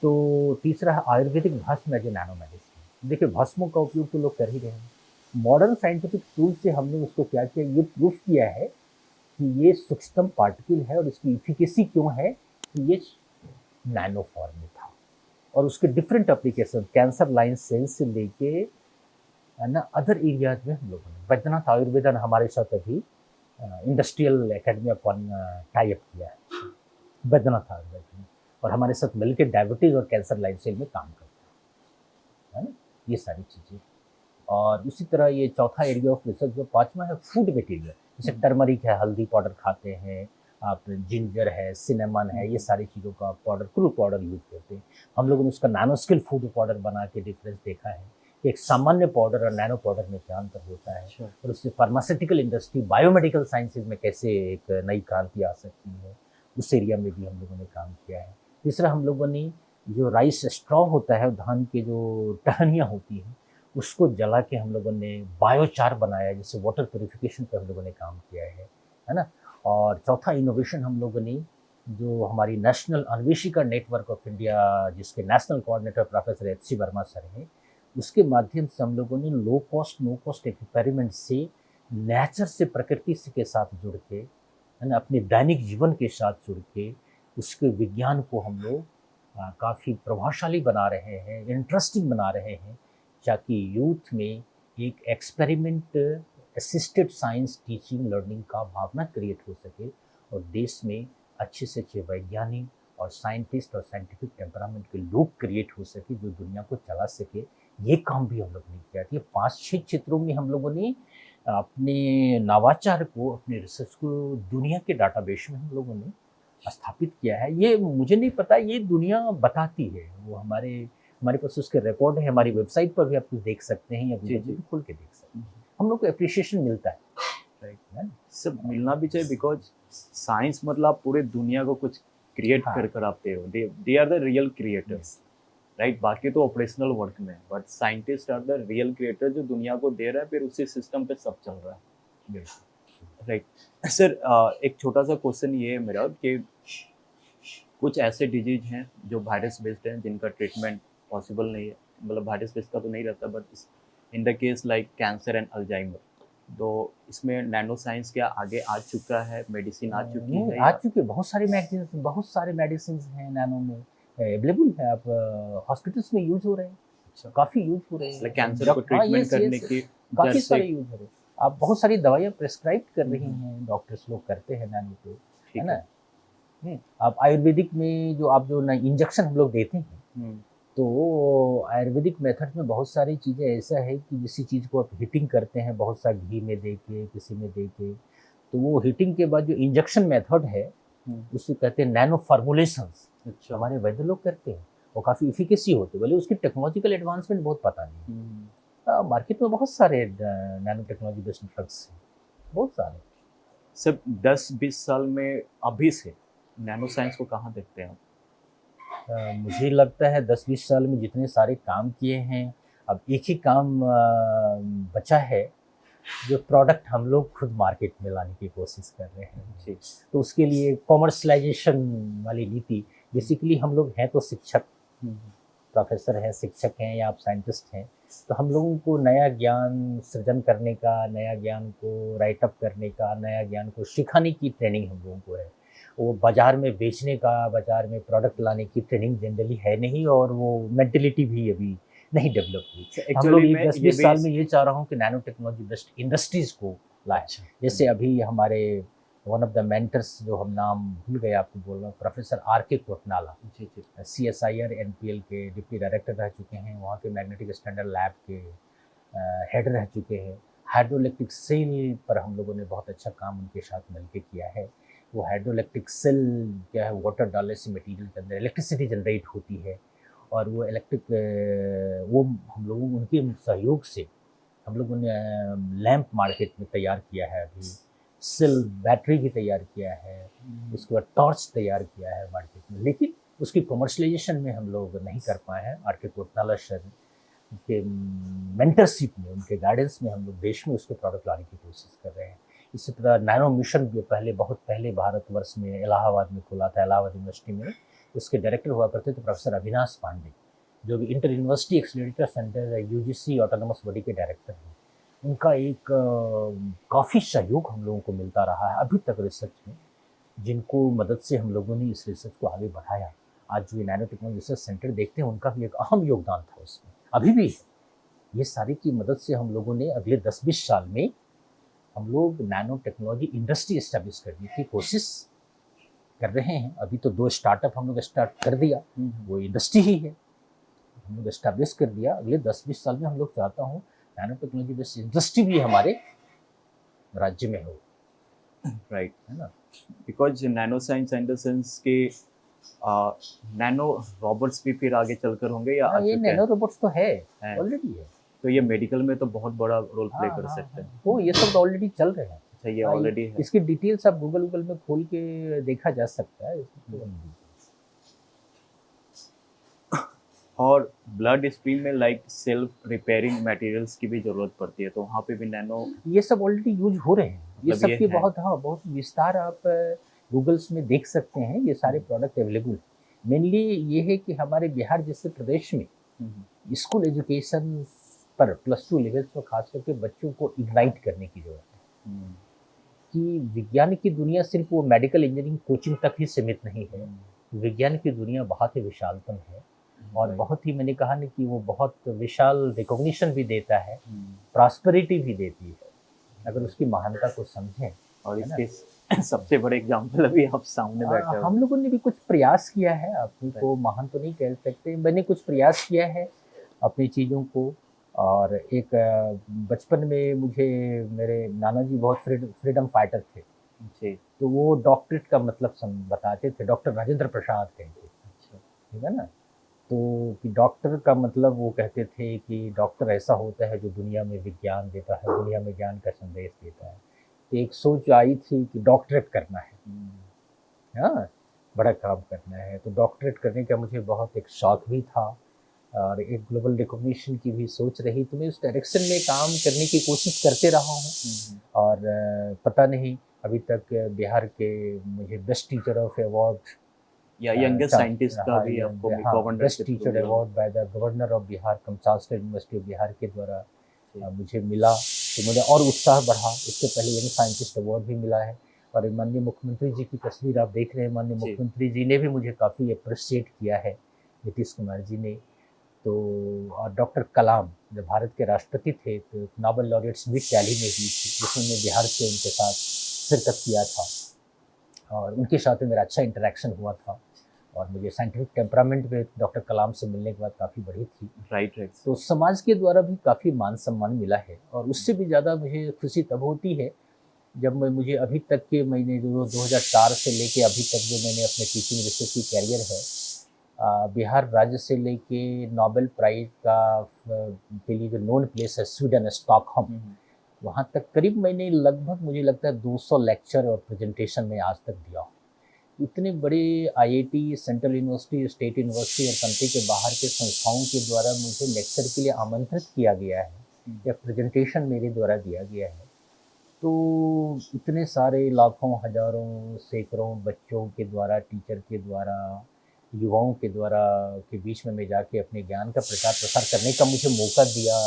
तो तीसरा है आयुर्वेदिक भस्म एज ए नैनो मेडिसिन। देखिए, भस्मों का उपयोग तो लोग कर ही रहे हैं। मॉडर्न साइंटिफिक टूल से हमने उसको क्या किया, ये प्रूफ किया है कि ये सूक्ष्म पार्टिकल है, और इसकी इफिकेसी क्यों है कि ये नैनो फॉर्म में था। और उसके different application, cancer line cells से लेके, है ना, अदर एरियाज में हम लोगों ने बैद्यनाथ आयुर्वेदन हमारे साथ अभी इंडस्ट्रियल एकेडमी अपन टाई अप किया है बैद्यनाथ आयुर्वेदन में, और हमारे साथ मिलकर डायबिटीज और कैंसर लाइन सेल में काम करता है ना, ये सारी चीज़ें। और उसी तरह ये चौथा एरिया ऑफ रिसर्च जो पांचवा है, फूड मटेरियल, जैसे टर्मरिक है, हल्दी पाउडर खाते हैं आप, जिंजर है, सिनेमन है, ये सारी चीज़ों का पाउडर, क्रू पाउडर यूज करते हैं। हम लोगों ने उसका नैनो स्केल फूड पाउडर बना के डिफरेंस देखा है कि एक सामान्य पाउडर और नैनो पाउडर में क्या अंतर होता है, और उससे फार्मास्यूटिकल इंडस्ट्री, बायोमेडिकल साइंसेज में कैसे एक नई क्रांति आ सकती है, उस एरिया में भी हम लोगों ने काम किया है। तीसरा, हम लोगों ने जो राइस स्ट्रॉ होता है, धान के जो टहनियाँ होती हैं, उसको जला के हम लोगों ने बायोचार बनाया, जिससे वाटर प्यूरिफिकेशन पे हम लोगों ने काम किया है ना। और चौथा इनोवेशन हम लोगों ने, जो हमारी national Anveshika network of India, जिसके national coordinator professor H C. Verma sir हैं, उसके माध्यम से हम लोगों ने low cost no cost experiment से नेचर से, प्रकृति से के साथ जुड़ के, है ना, अपने दैनिक जीवन के साथ जुड़ के उसके विज्ञान को हम लोग काफ़ी प्रभावशाली बना रहे हैं, इंटरेस्टिंग बना रहे हैं, ताकि यूथ में एक experiment assisted science teaching learning का भावना क्रिएट हो सके, और देश में अच्छे से अच्छे वैज्ञानिक और साइंटिस्ट और साइंटिफिक टेम्परामेंट के लोग क्रिएट हो सके, जो दुनिया को चला सके। ये काम भी हम लोग ने किया। ये 5-6 क्षेत्रों में हम लोगों ने अपने नवाचार को, अपने रिसर्च को दुनिया के डाटाबेस में हम लोगों ने स्थापित किया है। ये मुझे नहीं पता, ये दुनिया बताती है, वो हमारे पास उसके रिकॉर्ड है, हमारी वेबसाइट पर भी आप कुछ देख सकते हैं, या गूगल पे भी खोल के देख सकते हैं। हम लोग को एप्रिसिएशन मिलता है, राइट, सब मिलना भी चाहिए, बिकॉज साइंस मतलब आप पूरे दुनिया को कुछ क्रिएट कर आते हो, they are the real creators, right. बाकी तो ऑपरेशनल वर्क में, but scientist are the real creator जो दुनिया को दे रहा है, फिर उसी सिस्टम पे सब चल रहा है, राइट। सर, एक छोटा सा क्वेश्चन ये है मेरा कि कुछ ऐसे डिजीज हैं जो वायरस बेस्ड हैं, जिनका ट्रीटमेंट पॉसिबल नहीं है, मतलब वायरस बेस्ड का तो नहीं रहता, but in the case like cancer and Alzheimer, तो इसमें नैनो साइंस क्या आगे आ चुका है, मेडिसिन आ चुकी है? आ चुके बहुत सारे मेडिसिन हैं नैनो में, अवेलेबल है, आप हॉस्पिटल्स में यूज हो रहे हैं, काफ़ी यूज हो रहे हैं, कैंसर को ट्रीटमेंट करने की काफ़ी सारे यूज हो रहे हैं। आप बहुत सारी दवाइयाँ प्रेस्क्राइब कर रही हैं, डॉक्टर्स लोग करते हैं नैनो को, है ना। आप आयुर्वेदिक में जो ना इंजेक्शन हम लोग देते हैं, तो आयुर्वेदिक मेथड में बहुत सारी चीज़ें ऐसा है कि किसी चीज़ को आप हीटिंग करते हैं, बहुत सा घी में दे के, किसी में दे के, तो वो हीटिंग के बाद जो इंजेक्शन मेथड है, उसको कहते हैं नैनो फार्मुलेशंस। अच्छा, हमारे वैद्य लोग करते हैं, वो काफ़ी इफिकेसी होते हैं, भले उसकी टेक्नोलॉजिकल एडवांसमेंट बहुत पता नहीं। मार्केट में बहुत सारे नैनो टेक्नोलॉजी बेस्ड ड्रग्स हैं, बहुत सारे। सिर्फ 10-20 साल में अभी से नैनो साइंस को कहाँ देखते हैं आप? मुझे लगता है 10-20 साल में जितने सारे काम किए हैं, अब एक ही काम बचा है, जो प्रोडक्ट हम लोग खुद मार्केट में लाने की कोशिश कर रहे हैं जी। तो उसके लिए कॉमर्शलाइजेशन वाली नीति, बेसिकली हम लोग हैं तो शिक्षक, प्रोफेसर हैं, शिक्षक हैं, या आप साइंटिस्ट हैं, तो हम लोगों को नया ज्ञान सृजन करने का, नया ज्ञान को राइटअप करने का, नया ज्ञान को सिखाने की ट्रेनिंग हम लोगों को है। वो बाज़ार में बेचने का, बाज़ार में प्रोडक्ट लाने की ट्रेनिंग जनरली है नहीं, और वो मेंटलिटी भी अभी नहीं डेवलप हुई। हम लोग एक्चुअली ये मैं 10-20 साल में ये चाह रहा हूँ कि नैनो टेक्नोलॉजी बेस्ड इंडस्ट्रीज़ को लाए। अच्छा, जैसे अभी हमारे वन ऑफ द मेंटर्स, जो हम नाम भूल गए आपको बोल रहा हूँ, प्रोफेसर आर के कोटनाला, जी, जी। CSIR NPL के डिप्टी डायरेक्टर रह चुके हैं, वहाँ के मैग्नेटिक स्टैंडर्ड लैब के हेड रह चुके हैं। हाइड्रोइलेक्ट्रिक सेल पर हम लोगों ने बहुत अच्छा काम उनके साथ मिलकर किया है। वो हाइड्रोइलेक्ट्रिक सेल क्या है, वाटर डालने से मटेरियल के अंदर इलेक्ट्रिसिटी जनरेट होती है, और वो वो हम लोगों उनके सहयोग से हम लोगों ने लैंप मार्केट में तैयार किया है, अभी सेल बैटरी भी तैयार किया है, उसके बाद टॉर्च तैयार किया है मार्केट में, लेकिन उसकी कमर्शलाइजेशन में हम लोग नहीं कर पाए हैं। आर के कोटनाला सर के मेंटरशिप में, उनके गाइडेंस में हम लोग देश में उसके प्रोडक्ट लाने की कोशिश कर रहे हैं। इसी तरह नैनो मिशन भी पहले, बहुत पहले भारतवर्ष में इलाहाबाद में खुला था, इलाहाबाद यूनिवर्सिटी में। उसके डायरेक्टर हुआ करते थे प्रोफेसर अविनाश पांडे, जो कि inter university accelerator centre UGC autonomous body के डायरेक्टर हैं। उनका एक काफ़ी सहयोग हम लोगों को मिलता रहा है अभी तक रिसर्च में, जिनको मदद से हम लोगों ने इस रिसर्च को आगे बढ़ाया। आज जो नैनो टेक्नोलॉजी रिसर्च सेंटर देखते हैं, उनका भी एक अहम योगदान था उसमें, अभी भी है। ये सारी की मदद से हम लोगों ने अगले 10-20 साल में हम लोग नैनो टेक्नोलॉजी इंडस्ट्री एस्टेब्लिश करने की कोशिश कर रहे हैं। अभी तो 2 स्टार्टअप हम लोग स्टार्ट कर दिया, वो इंडस्ट्री ही है, हम लोग एस्टेब्लिश कर दिया। अगले 10-20 साल में हम लोग चाहता हूँ नैनो टेक्नोलॉजी बेस्ड इंडस्ट्री भी हमारे राज्य में हो, राइट। है ना। Because nano science in the sense के नैनो रोबोट्स भी फिर आगे चलकर होंगे या आ ये चुके हैं? नैनो रोबोट्स तो है, हैं। ऑलरेडी है। तो ये मेडिकल में तो बहुत बड़ा रोल प्ले हाँ कर हाँ सकते हाँ, हैं। वो ये सब तो ऑलरेडी चल रहे हैं। अच्छा, ये हाँ, ऑलरेडी है। इसकी डिटेल्स आप गूगल में खोल के देखा जा सकता है इसमें तो। और ब्लड स्ट्रीम में लाइक सेल्फ रिपेयरिंग मटेरियल्स की भी जरूरत पड़ती है, तो वहाँ पे भी नैनो ये सब ऑलरेडी यूज हो रहे हैं, ये मतलब ये सबके है। बहुत, हाँ, बहुत विस्तार आप गूगल्स में देख सकते हैं। ये सारे प्रोडक्ट अवेलेबल। मेनली ये है कि हमारे बिहार जैसे प्रदेश में स्कूल एजुकेशन पर +2 लेवल्स पर खास करके बच्चों को इग्नाइट करने की जरूरत है कि विज्ञान की दुनिया सिर्फ वो मेडिकल इंजीनियरिंग कोचिंग तक ही सीमित नहीं है। विज्ञान की दुनिया बहुत ही विशालतम है, और बहुत ही, मैंने कहा ना कि वो बहुत विशाल रिकॉग्निशन भी देता है, प्रॉस्पेरिटी भी देती है, अगर उसकी महानता को समझें। और है ना? इसके सबसे बड़े एग्जांपल अभी आप सामने बैठे हो। हम लोगों ने भी कुछ प्रयास किया है, अपने को महान तो नहीं कह सकते, मैंने कुछ प्रयास किया है अपनी चीज़ों को। और एक बचपन में मुझे मेरे नाना जी बहुत फ्रीडम फाइटर थे, जी। तो वो डॉक्टरेट का मतलब बताते थे, डॉक्टर राजेंद्र प्रसाद थे, अच्छा। ठीक है ना। तो कि डॉक्टर का मतलब वो कहते थे कि डॉक्टर ऐसा होता है जो दुनिया में विज्ञान देता है, दुनिया में ज्ञान का संदेश देता है। तो एक सोच आई थी कि डॉक्टरेट करना है, हाँ, बड़ा काम करना है। तो डॉक्टरेट करने का मुझे बहुत एक शौक भी था, और एक ग्लोबल रिकॉग्निशन की भी सोच रही, तो मैं उस डायरेक्शन में काम करने की कोशिश करते रहा हूँ। और पता नहीं, अभी तक बिहार के मुझे बेस्ट टीचर ऑफ अवार्ड या यंगेस्ट साइंटिस्ट का भी आपको governor best teacher award by the governor of Bihar, कमचाल यूनिवर्सिटी ऑफ बिहार के द्वारा मुझे मिला। तो मुझे और उत्साह बढ़ा। इससे पहले यंग साइंटिस्ट अवार्ड भी मिला है, और माननीय मुख्यमंत्री जी की तस्वीर आप देख रहे हैं, माननीय मुख्यमंत्री जी ने भी मुझे काफ़ी अप्रिशिएट किया है, नीतीश कुमार जी ने। तो और डॉक्टर कलाम जब भारत के राष्ट्रपति थे, तो नोबेल लॉरेट्स मीट दिल्ली में हुई थी, जिसमें मैं बिहार से उनके साथ शिरकत किया था, और उनके साथ मेरा अच्छा इंटरेक्शन हुआ था, और मुझे साइंटिफिक टेम्परामेंट में डॉक्टर कलाम से मिलने के बाद काफ़ी बढ़ी थी। राइट। तो समाज के द्वारा भी काफ़ी मान सम्मान मिला है, और उससे भी ज़्यादा मुझे खुशी तब होती है जब मुझे अभी तक के, मैंने जो 2004 से लेके अभी तक जो मैंने अपने टीचिंग रिसर्च की कैरियर है, बिहार राज्य से लेके नोबेल प्राइज़ का के लिए जो नोन प्लेस है स्वीडन, स्टॉकहोम, वहाँ तक करीब मैंने लगभग, मुझे लगता है 200 लेक्चर और प्रेजेंटेशन में आज तक दिया हूँ। इतने बड़े IIT, central university, state university और कंट्री के बाहर के संस्थाओं के द्वारा मुझे लेक्चर के लिए आमंत्रित किया गया है, या प्रेजेंटेशन मेरे द्वारा दिया गया है। तो इतने सारे लाखों, हजारों, सैकड़ों बच्चों के द्वारा, टीचर के द्वारा, युवाओं के द्वारा के बीच में मैं जाके अपने ज्ञान का प्रचार प्रसार करने का मुझे मौका दिया,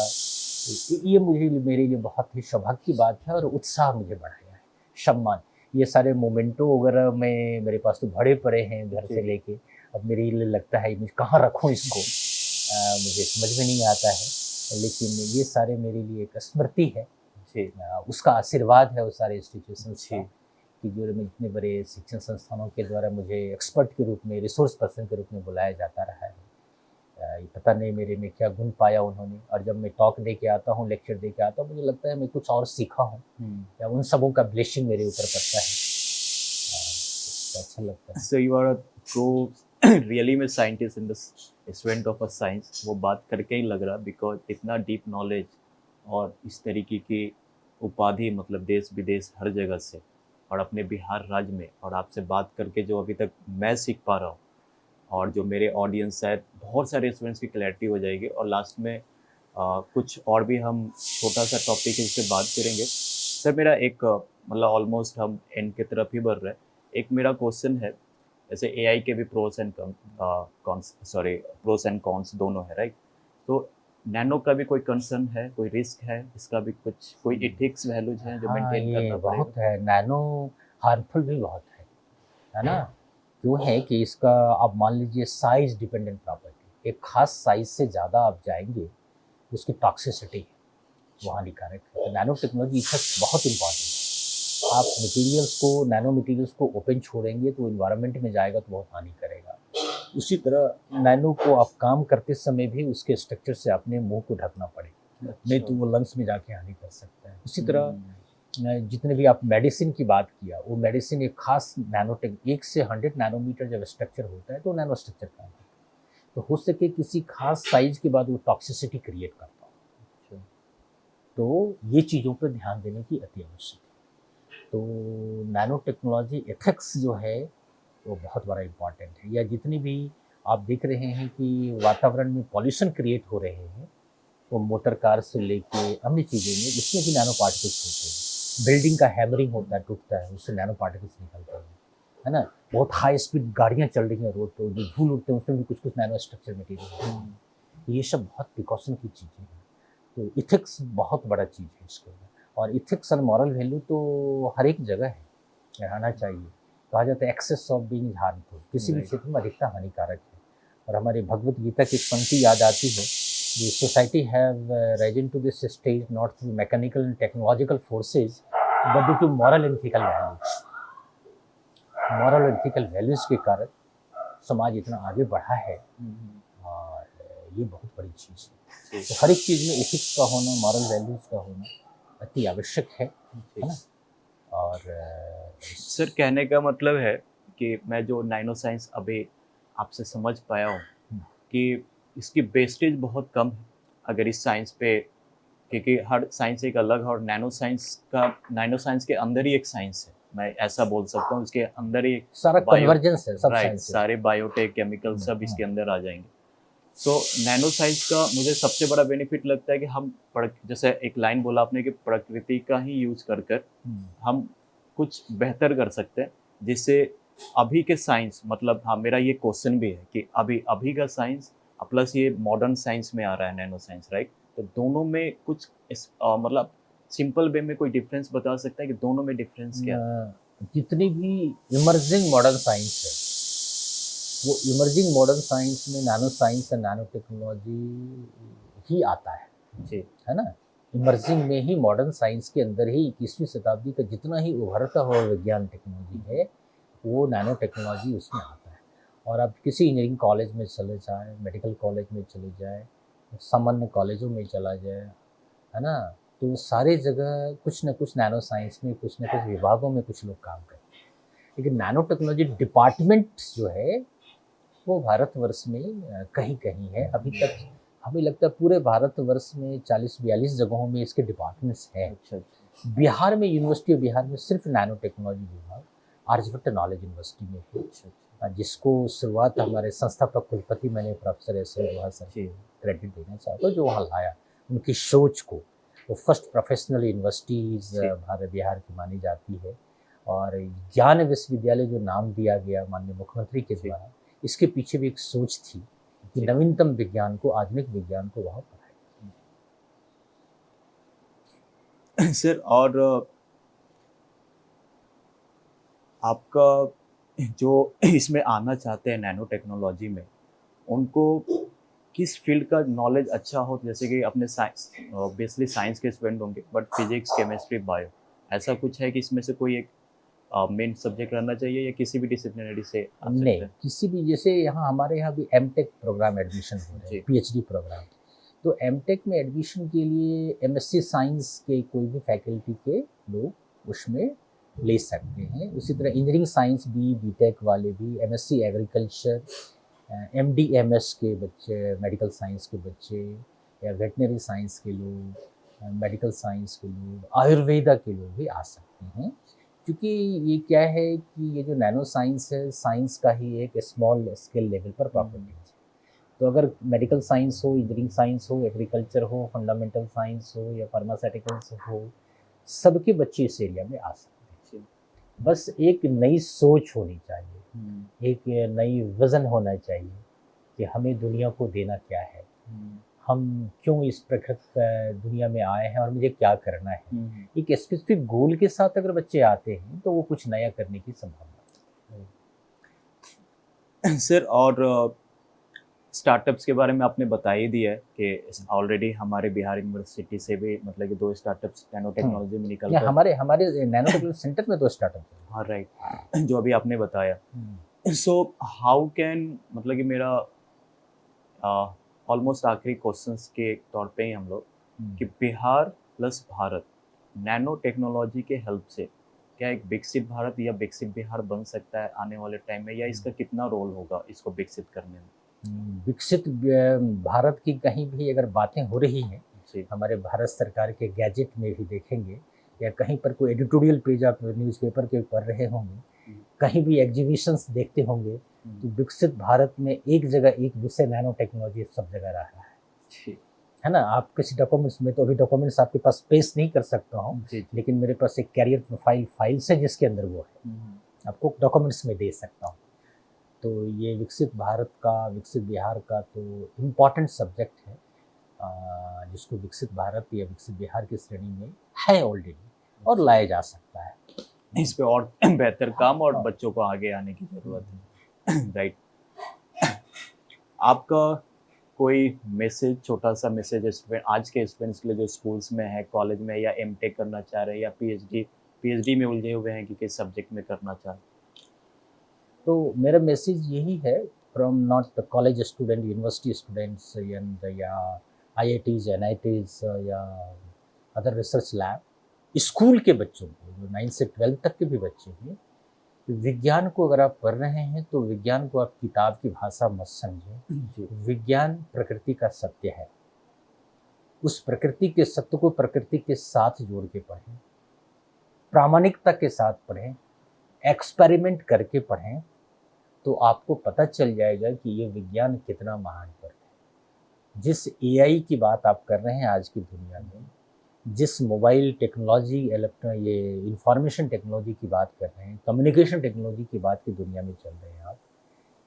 ये मुझे, मेरे लिए बहुत ही सौभाग्य की बात है, और उत्साह मुझे बढ़ाया है, सम्मान। ये सारे मोमेंटो वगैरह में मेरे पास तो भरे पड़े हैं घर से लेके, अब मेरे लिए लगता है मुझे कहाँ रखूँ इसको, मुझे समझ में नहीं आता है, लेकिन ये सारे मेरे लिए एक स्मृति है। जी उसका आशीर्वाद है उस सारे इंस्टीट्यूशंस जी का, कि जो मैं इतने बड़े शिक्षण संस्थानों के द्वारा मुझे एक्सपर्ट के रूप में, रिसोर्स पर्सन के रूप में बुलाया जाता रहा है। ये पता नहीं मेरे में क्या गुण पाया उन्होंने, और जब मैं टॉक दे के आता हूँ, लेक्चर दे के आता हूँ, मुझे लगता है मैं कुछ और सीखा हूँ, या उन सबों का ब्लेसिंग मेरे ऊपर पड़ता है। तो अच्छा लगता है। So you are a true really में scientist in the student of a science, वो बात करके ही लग रहा, बिकॉज इतना डीप नॉलेज और इस तरीके की उपाधि, मतलब देश विदेश हर जगह से, और अपने बिहार राज्य में, और आपसे बात करके जो अभी तक मैं सीख पा रहा हूँ, और जो मेरे ऑडियंस शायद बहुत सारे स्टूडेंट्स की क्लैरिटी हो जाएगी, और लास्ट में कुछ और भी हम छोटा सा टॉपिक इस पे बात करेंगे। सर मेरा एक मतलब ऑलमोस्ट हम एंड की तरफ ही बढ़ रहे हैं। एक मेरा क्वेश्चन है, जैसे एआई के भी pros and cons, sorry pros and cons दोनों है, राइट? तो नैनो का भी कोई कंसर्न है, कोई रिस्क है, इसका भी कुछ कोई एथिक्स वैल्यूज हैं जो हाँ, मेंटेन ये करना पड़ेगा? बहुत है, नैनो हार्मफुल भी बहुत है ना? क्यों है कि इसका, आप मान लीजिए, साइज़ डिपेंडेंट प्रॉपर्टी, एक ख़ास साइज़ से ज़्यादा आप जाएँगे, उसकी टॉक्सिसिटी है, वो हानिकारक है। तो नैनो टेक्नोलॉजी इफेक्ट बहुत इम्पॉर्टेंट है। आप मटेरियल्स को, नैनो मटेरियल्स को ओपन छोड़ेंगे तो एनवायरनमेंट में जाएगा तो बहुत हानि करेगा। उसी तरह नैनो को आप काम करते समय भी उसके स्ट्रक्चर से अपने मुंह को ढकना पड़ेगा, नहीं तो वो लंग्स में जाके हानि कर सकता है। उसी तरह जितने भी आप मेडिसिन की बात किया, वो मेडिसिन एक खास नैनोटेक 1 से 100 नैनोमीटर जब स्ट्रक्चर होता है तो नैनो स्ट्रक्चर काम करता है। तो हो सके किसी खास साइज के बाद वो टॉक्सिसिटी क्रिएट करता हो, तो ये चीज़ों पर ध्यान देने की अति आवश्यक है। तो नैनो टेक्नोलॉजी एथिक्स जो है वो बहुत बड़ा इम्पॉर्टेंट है। या जितनी भी आप देख रहे हैं कि वातावरण में पॉल्यूशन क्रिएट हो रहे हैं, वो मोटर कार से लेके अन्य चीज़ों में, उसमें भी नैनो पार्टिकल्स होते हैं। बिल्डिंग का हैमरिंग होता है, टूटता है, उससे नैनो पार्टिकल्स निकलते हैं, है ना? बहुत हाई स्पीड गाड़ियाँ चल रही हैं रोड पे, जो धूल उड़ते हैं उसमें भी कुछ कुछ नैनो स्ट्रक्चर मटेरियल होते हैं। ये सब बहुत प्रिकॉशन की चीज़ें हैं। तो इथिक्स बहुत बड़ा चीज़ है इसके अंदर, और इथिक्स और मॉरल वैल्यू तो हर एक जगह है, रहना चाहिए। कहा जाता है एक्सेस ऑफ बीइंग हार्मफुल, किसी भी क्षेत्र में अधिकता हानिकारक है। और हमारी भगवत गीता की एक पंक्ति याद आती है, the society have risen to this stage not through mechanical and technological forces but due to moral and ethical values. moral और ethical values के कारण समाज इतना आगे बढ़ा है, और ये बहुत बड़ी चीज़ है। तो हर एक चीज़ में एथिक्स का होना, मॉरल वैल्यूज़ का होना अति आवश्यक है ना? और सर कहने का मतलब है कि मैं जो नाइनो साइंस अभी आपसे समझ पाया हूँ कि इसकी वेस्टेज बहुत कम है अगर इस साइंस पे, क्योंकि हर साइंस एक अलग है, और नैनो साइंस के अंदर ही एक साइंस है, मैं ऐसा बोल सकता हूँ, इसके अंदर ही सारा बायो, कन्वर्जेंस है सब राइट, साइंसेज। सारे बायोटेक केमिकल सब इसके अंदर आ जाएंगे। सो नैनो साइंस का मुझे सबसे बड़ा बेनिफिट लगता है कि हम जैसे एक लाइन बोला आपने कि प्रकृति का ही यूज कर कर हम कुछ बेहतर कर सकते हैं, जिससे अभी के साइंस, मतलब हाँ मेरा ये क्वेश्चन भी है कि अभी अभी का साइंस प्लस ये मॉडर्न साइंस में आ रहा है नैनो साइंस, राइट? तो दोनों में कुछ मतलब सिंपल वे में कोई डिफरेंस बता सकता है कि दोनों में डिफरेंस क्या है? जितनी भी इमर्जिंग मॉडर्न साइंस है, वो इमर्जिंग मॉडर्न साइंस में नैनो साइंस और नैनो टेक्नोलॉजी ही आता जी है ना? इमर्जिंग में ही, मॉडर्न साइंस के अंदर ही 21वीं शताब्दी का जितना ही उभरता हुआ विज्ञान टेक्नोलॉजी है, वो नैनो टेक्नोलॉजी उसमें आता है। और आप किसी इंजीनियरिंग कॉलेज में चले जाएँ, मेडिकल कॉलेज में चले जाएँ, सामान्य कॉलेजों में चला जाए, है ना? तो सारे जगह कुछ न कुछ नैनो साइंस में, कुछ न कुछ विभागों में कुछ लोग काम करते हैं। लेकिन नैनो टेक्नोलॉजी डिपार्टमेंट जो है, वो भारतवर्ष में कहीं-कहीं है। अभी तक हमें लगता है पूरे भारतवर्ष में 40-42 जगहों में इसके डिपार्टमेंट्स हैं। अच्छा अच्छा बिहार में, यूनिवर्सिटी ऑफ बिहार में सिर्फ नैनो टेक्नोलॉजी विभाग आर्यभट्ट नॉलेज यूनिवर्सिटी में है, अच्छा अच्छा। जिसको शुरुआत हमारे संस्थापक कुलपति मैंने प्रोफेसर एस एन गुहा सर जी को क्रेडिट देना चाहता हूँ, जो वहाँ लाया उनकी सोच को। वो फर्स्ट प्रोफेशनल यूनिवर्सिटीज़ जी भारत बिहार की मानी जाती है। और ज्ञान विश्वविद्यालय जो नाम दिया गया माननीय मुख्यमंत्री के जी द्वारा, इसके पीछे भी एक सोच थी कि जी नवीनतम विज्ञान को, आधुनिक विज्ञान को वहाँ पढ़ाया। सर, और आपका जो इसमें आना चाहते हैं नैनो टेक्नोलॉजी में, उनको किस फील्ड का नॉलेज अच्छा हो, जैसे कि अपने साइंस बेसिकली साइंस के स्टूडेंट होंगे बट फिजिक्स केमिस्ट्री बायो, ऐसा कुछ है कि इसमें से कोई एक मेन सब्जेक्ट रहना चाहिए या किसी भी डिसिप्लिनरी से आ सकते नहीं, हैं? किसी भी, जैसे यहाँ हमारे यहाँ भी एमटेक प्रोग्राम एडमिशन हो रहे हैं, जी। PhD programme. तो एमटेक में एडमिशन के लिए एमएससी साइंस के कोई भी फैकल्टी के लोग उसमें ले सकते हैं। उसी तरह इंजीनियरिंग साइंस भी, बीटेक वाले भी, एमएससी एग्रीकल्चर, एमडीएमएस के बच्चे, मेडिकल साइंस के बच्चे, या वेटनरी साइंस के लोग, मेडिकल साइंस के लोग, आयुर्वेदा के लोग भी आ सकते हैं। क्योंकि ये क्या है कि ये जो नैनो साइंस है, साइंस का ही एक स्मॉल स्केल लेवल पर प्रॉपर्टीज है। तो अगर मेडिकल साइंस हो, इंजीनियरिंग साइंस हो, एग्रीकल्चर हो, फंडामेंटल साइंस हो या फार्मास्यूटिकल्स हो, सबके बच्चे इस एरिया में आ सकते हैं। बस एक नई सोच होनी चाहिए, एक नई विज़न होना चाहिए कि हमें दुनिया को देना क्या है, हम क्यों इस प्रकृति दुनिया में आए हैं और मुझे क्या करना है। एक स्पेसिफिक गोल के साथ अगर बच्चे आते हैं तो वो कुछ नया करने की संभावना है। सर, और स्टार्टअप्स के बारे में आपने बता ही दिया है कि ऑलरेडी हमारे बिहार यूनिवर्सिटी से भी मतलब कि 2 स्टार्टअप्स नैनो टेक्नोलॉजी में निकल या कर। हमारे हमारे नैनो टेक्नोलॉजी सेंटर में 2 स्टार्टअप है। हाँ, राइट। जो अभी आपने बताया। सो हाउ कैन, मतलब कि मेरा ऑलमोस्ट आखिरी क्वेश्चंस के तौर पे ही हम लोग कि Bihar plus Bharat nano technology के हेल्प से क्या एक विकसित भारत या विकसित बिहार बन सकता है आने वाले टाइम में, या इसका कितना रोल होगा इसको विकसित करने में? विकसित भारत की कहीं भी अगर बातें हो रही हैं, जी। हमारे भारत सरकार के गैजेट में भी देखेंगे, या कहीं पर कोई एडिटोरियल पेज आप न्यूज़पेपर के पढ़ रहे होंगे, कहीं भी एग्जीबिशंस देखते होंगे, तो विकसित भारत में एक जगह एक विषय नैनो टेक्नोलॉजी सब जगह रहा है। जी। है ना? आप किसी डॉक्यूमेंट्स में, तो अभी डॉक्यूमेंट्स आपके पास पेश नहीं कर सकता हूँ, जी। लेकिन मेरे पास एक कैरियर प्रोफाइल फाइल्स है जिसके अंदर वो है, आपको डॉक्यूमेंट्स में दे सकता हूँ। तो ये विकसित भारत का, विकसित बिहार का तो इम्पॉर्टेंट सब्जेक्ट है, जिसको विकसित भारत या विकसित बिहार की श्रेणी में है ऑलरेडी और लाया जा सकता है। इस पे और बेहतर काम और हाँ। बच्चों को आगे आने की जरूरत है। राइट। आपका कोई मैसेज, छोटा सा मैसेज स्टूडेंट, आज के स्टूडेंट्स के लिए जो स्कूल्स में है, कॉलेज में, या एमटेक करना चाह रहे हैं या पीएचडी में उलझे हुए हैं कि किस सब्जेक्ट में करना चाह रहे हैं? तो मेरा मैसेज यही है, from not college student, university students, या आईआईटीज, एनआईटीज, या अदर रिसर्च लैब, स्कूल के बच्चों को, जो 9 से 12 तक के भी बच्चे हैं, विज्ञान को अगर आप पढ़ रहे हैं तो विज्ञान को आप किताब की भाषा मत समझें। विज्ञान प्रकृति का सत्य है, उस प्रकृति के सत्य को प्रकृति के साथ जोड़ के पढ़ें, प्रामाणिकता के साथ पढ़ें, एक्सपेरिमेंट करके पढ़ें, तो आपको पता चल जाएगा कि ये विज्ञान कितना महान पर्व है। जिस एआई की बात आप कर रहे हैं आज की दुनिया में, जिस मोबाइल टेक्नोलॉजी, ये इंफॉर्मेशन टेक्नोलॉजी की बात कर रहे हैं, कम्युनिकेशन टेक्नोलॉजी की बात की दुनिया में चल रहे हैं आप,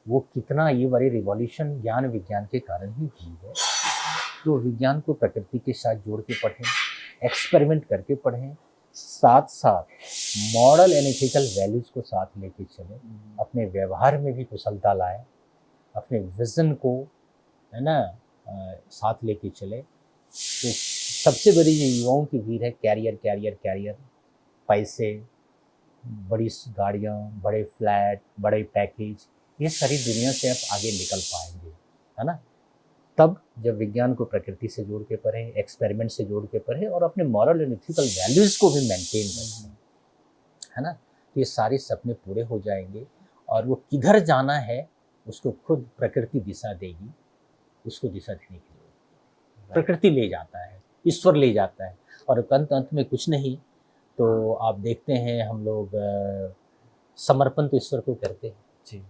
वो कितना, ये बड़ी रिवॉल्यूशन ज्ञान विज्ञान के कारण ही हुई है। तो विज्ञान को प्रकृति के साथ जोड़ के पढ़ें, एक्सपेरिमेंट करके पढ़ें, साथ साथ मॉरल एंड एथिकल वैल्यूज़ को साथ लेके चलें, अपने व्यवहार में भी कुशलता लाएं, अपने विज़न को, है ना, साथ लेके चलें। तो सबसे बड़ी जो युवाओं की भीड़ है, कैरियर कैरियर कैरियर, पैसे, बड़ी गाड़ियाँ, बड़े फ्लैट, बड़े पैकेज, ये सारी दुनिया से आप आगे निकल पाएंगे, है ना? तब जब विज्ञान को प्रकृति से जोड़ के पढ़ें, एक्सपेरिमेंट से जोड़ के पढ़ें और अपने मॉरल एंड एथिकल वैल्यूज़ को भी मेंटेन रखें, है ना? तो ये सारे सपने पूरे हो जाएंगे और वो किधर जाना है उसको खुद प्रकृति दिशा देगी, उसको दिशा देने की जरूरत। प्रकृति ले जाता है, ईश्वर ले जाता है, और अंत में कुछ नहीं। तो आप देखते हैं हम लोग समर्पण तो ईश्वर को करते हैं जी,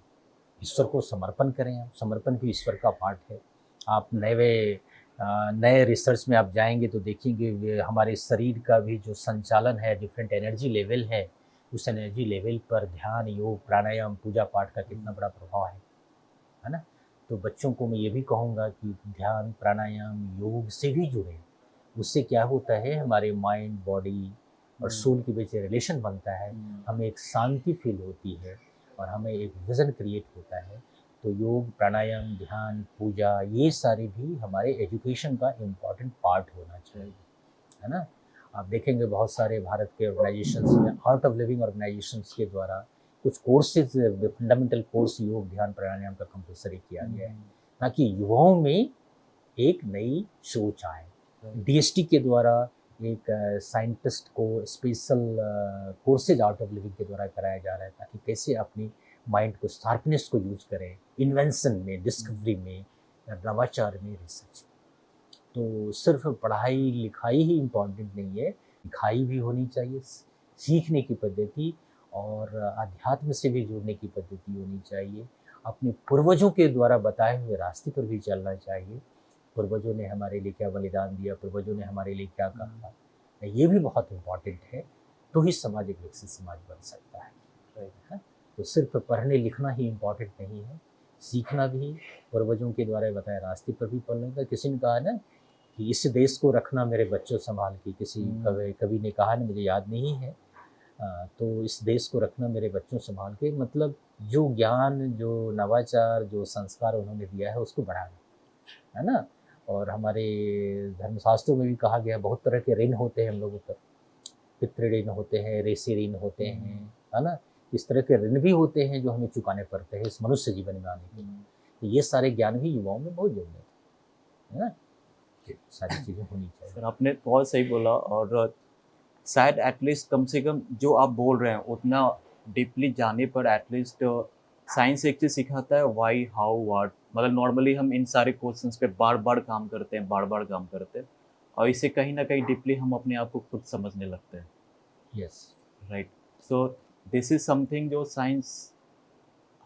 ईश्वर को समर्पण करें आप, समर्पण भी ईश्वर का पार्ट है। आप नए रिसर्च में आप जाएंगे तो देखेंगे हमारे शरीर का भी जो संचालन है, डिफरेंट एनर्जी लेवल है, उस एनर्जी लेवल पर ध्यान, योग, प्राणायाम, पूजा पाठ का कितना बड़ा प्रभाव है ना? तो बच्चों को मैं ये भी कहूँगा कि ध्यान, प्राणायाम, योग से भी जुड़े। उससे क्या होता है, हमारे माइंड, बॉडी और सोल के बीच रिलेशन बनता है, हमें एक शांति फील होती है और हमें एक विज़न क्रिएट होता है। तो योग, प्राणायाम, ध्यान, पूजा ये सारे भी हमारे एजुकेशन का इम्पॉर्टेंट पार्ट होना चाहिए, है ना? आप देखेंगे बहुत सारे भारत के ऑर्गेनाइजेशंस में आर्ट ऑफ लिविंग ऑर्गेनाइजेशंस के द्वारा कुछ कोर्सेज, फंडामेंटल कोर्स योग, ध्यान, प्राणायाम का कंपलसरी किया गया है, ताकि युवाओं में एक नई सोच आए। डीएसटी के द्वारा एक साइंटिस्ट को special courses art of living के द्वारा कराया जा रहा है, ताकि कैसे अपनी माइंड को, शार्पनेस को यूज करें इन्वेंशन में, डिस्कवरी में, नवाचार में, रिसर्च। तो सिर्फ पढ़ाई लिखाई ही इम्पॉर्टेंट नहीं है, लिखाई भी होनी चाहिए, सीखने की पद्धति और अध्यात्म से भी जुड़ने की पद्धति होनी चाहिए। अपने पूर्वजों के द्वारा बताए हुए रास्ते पर भी चलना चाहिए। पूर्वजों ने हमारे लिए क्या बलिदान दिया, पूर्वजों ने हमारे लिए क्या कहा, ये भी बहुत इम्पॉर्टेंट है। तो ही समाज एक विकसित समाज बन सकता है। तो सिर्फ पढ़ने लिखना ही इम्पॉर्टेंट नहीं है, सीखना भी, पूर्वजों के द्वारा बताए रास्ते पर भी चलने का। किसी ने कहा ना कि इस देश को रखना मेरे बच्चों संभाल के, किसी कवि ने कहा ना, मुझे याद नहीं है, तो इस देश को रखना मेरे बच्चों संभाल के, मतलब जो ज्ञान, जो नवाचार, जो संस्कार उन्होंने दिया है उसको बढ़ाना, है ना? और हमारे धर्मशास्त्रों में भी कहा गया, बहुत तरह के ऋण होते हैं हम लोगों पर, पितृ ऋण होते हैं, ऋषि ऋण होते हैं, है ना? इस तरह के ऋण भी होते हैं जो हमें चुकाने पड़ते हैं इस मनुष्य जीवन में आने के लिए। तो ये सारे ज्ञान भी युवाओं में बहुत जरूरत है ना? ये सारी चीज़ें होनी चाहिए। सर आपने बहुत सही बोला, और शायद एटलीस्ट कम से कम जो आप बोल रहे हैं उतना डीपली जाने पर एटलीस्ट साइंस एक चीज़ सिखाता है, वाई, हाउ, व्हाट। मतलब नॉर्मली हम इन सारे क्वेश्चंस पे बार बार काम करते हैं, बार बार काम करते हैं, और इससे कहीं ना कहीं डीपली हम अपने आप को खुद समझने लगते हैं। Yes, right. So this is something जो साइंस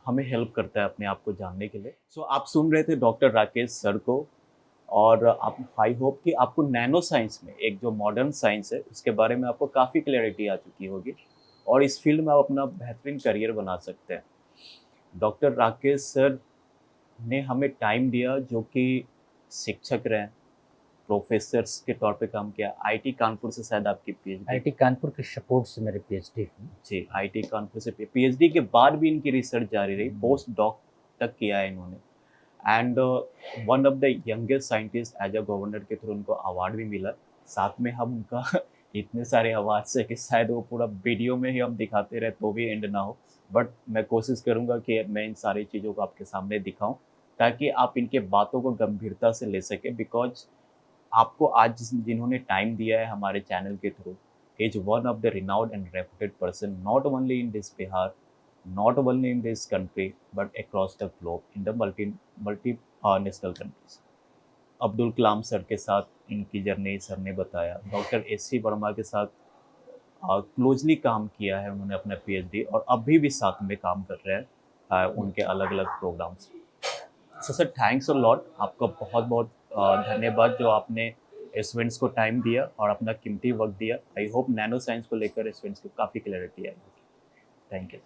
हमें हेल्प करता है अपने आप को जानने के लिए। सो आप सुन रहे थे डॉक्टर राकेश सर को, और आप, आई होप कि आपको नैनो साइंस में, एक जो मॉडर्न साइंस है उसके बारे में आपको काफ़ी क्लैरिटी आ चुकी होगी, और इस फील्ड में आप अपना बेहतरीन करियर बना सकते हैं। डॉक्टर राकेश सर ने हमें टाइम दिया, जो कि शिक्षक रहे, प्रोफेसर्स के तौर पे काम किया। आईटी कानपुर से शायद आपकी पीएचडी। आईटी कानपुर के सपोर्ट से मेरे पीएचडी हुई। जी, आईटी कानपुर से पीएचडी के बाद भी इनकी रिसर्च जारी रही, पोस्ट डॉक तक किया है इन्होंने। And one of the youngest scientist as a governor के थ्रू उनको अवार्ड भी मिला। साथ में हम उनका इतने सारे अवार्ड से कि शायद वो पूरा वीडियो में ही हम दिखाते रहे तो भी एंड ना हो, बट मैं कोशिश करूंगा कि मैं इन सारी चीज़ों को आपके सामने दिखाऊं, ताकि आप इनके बातों को गंभीरता से ले सकें। बिकॉज आपको आज जिन्होंने टाइम दिया है हमारे चैनल के through, is one of the renowned and reputed person, not only in this Bihar, not only in this country but across the globe in the multi national countries। Abdul Kalam sir के साथ इनकी जर्नी सर ने बताया, doctor SC. Verma के साथ closely काम किया है उन्होंने अपना पीएचडी, और अभी भी साथ में काम कर रहे हैं उनके अलग अलग programmes. So sir thanks a lot, आपका बहुत बहुत धन्यवाद जो आपने स्टूडेंट्स को टाइम दिया और अपना कीमती वक्त दिया। आई होप नैनो साइंस को लेकर स्टूडेंट्स को काफ़ी क्लैरिटी आई। Thank you.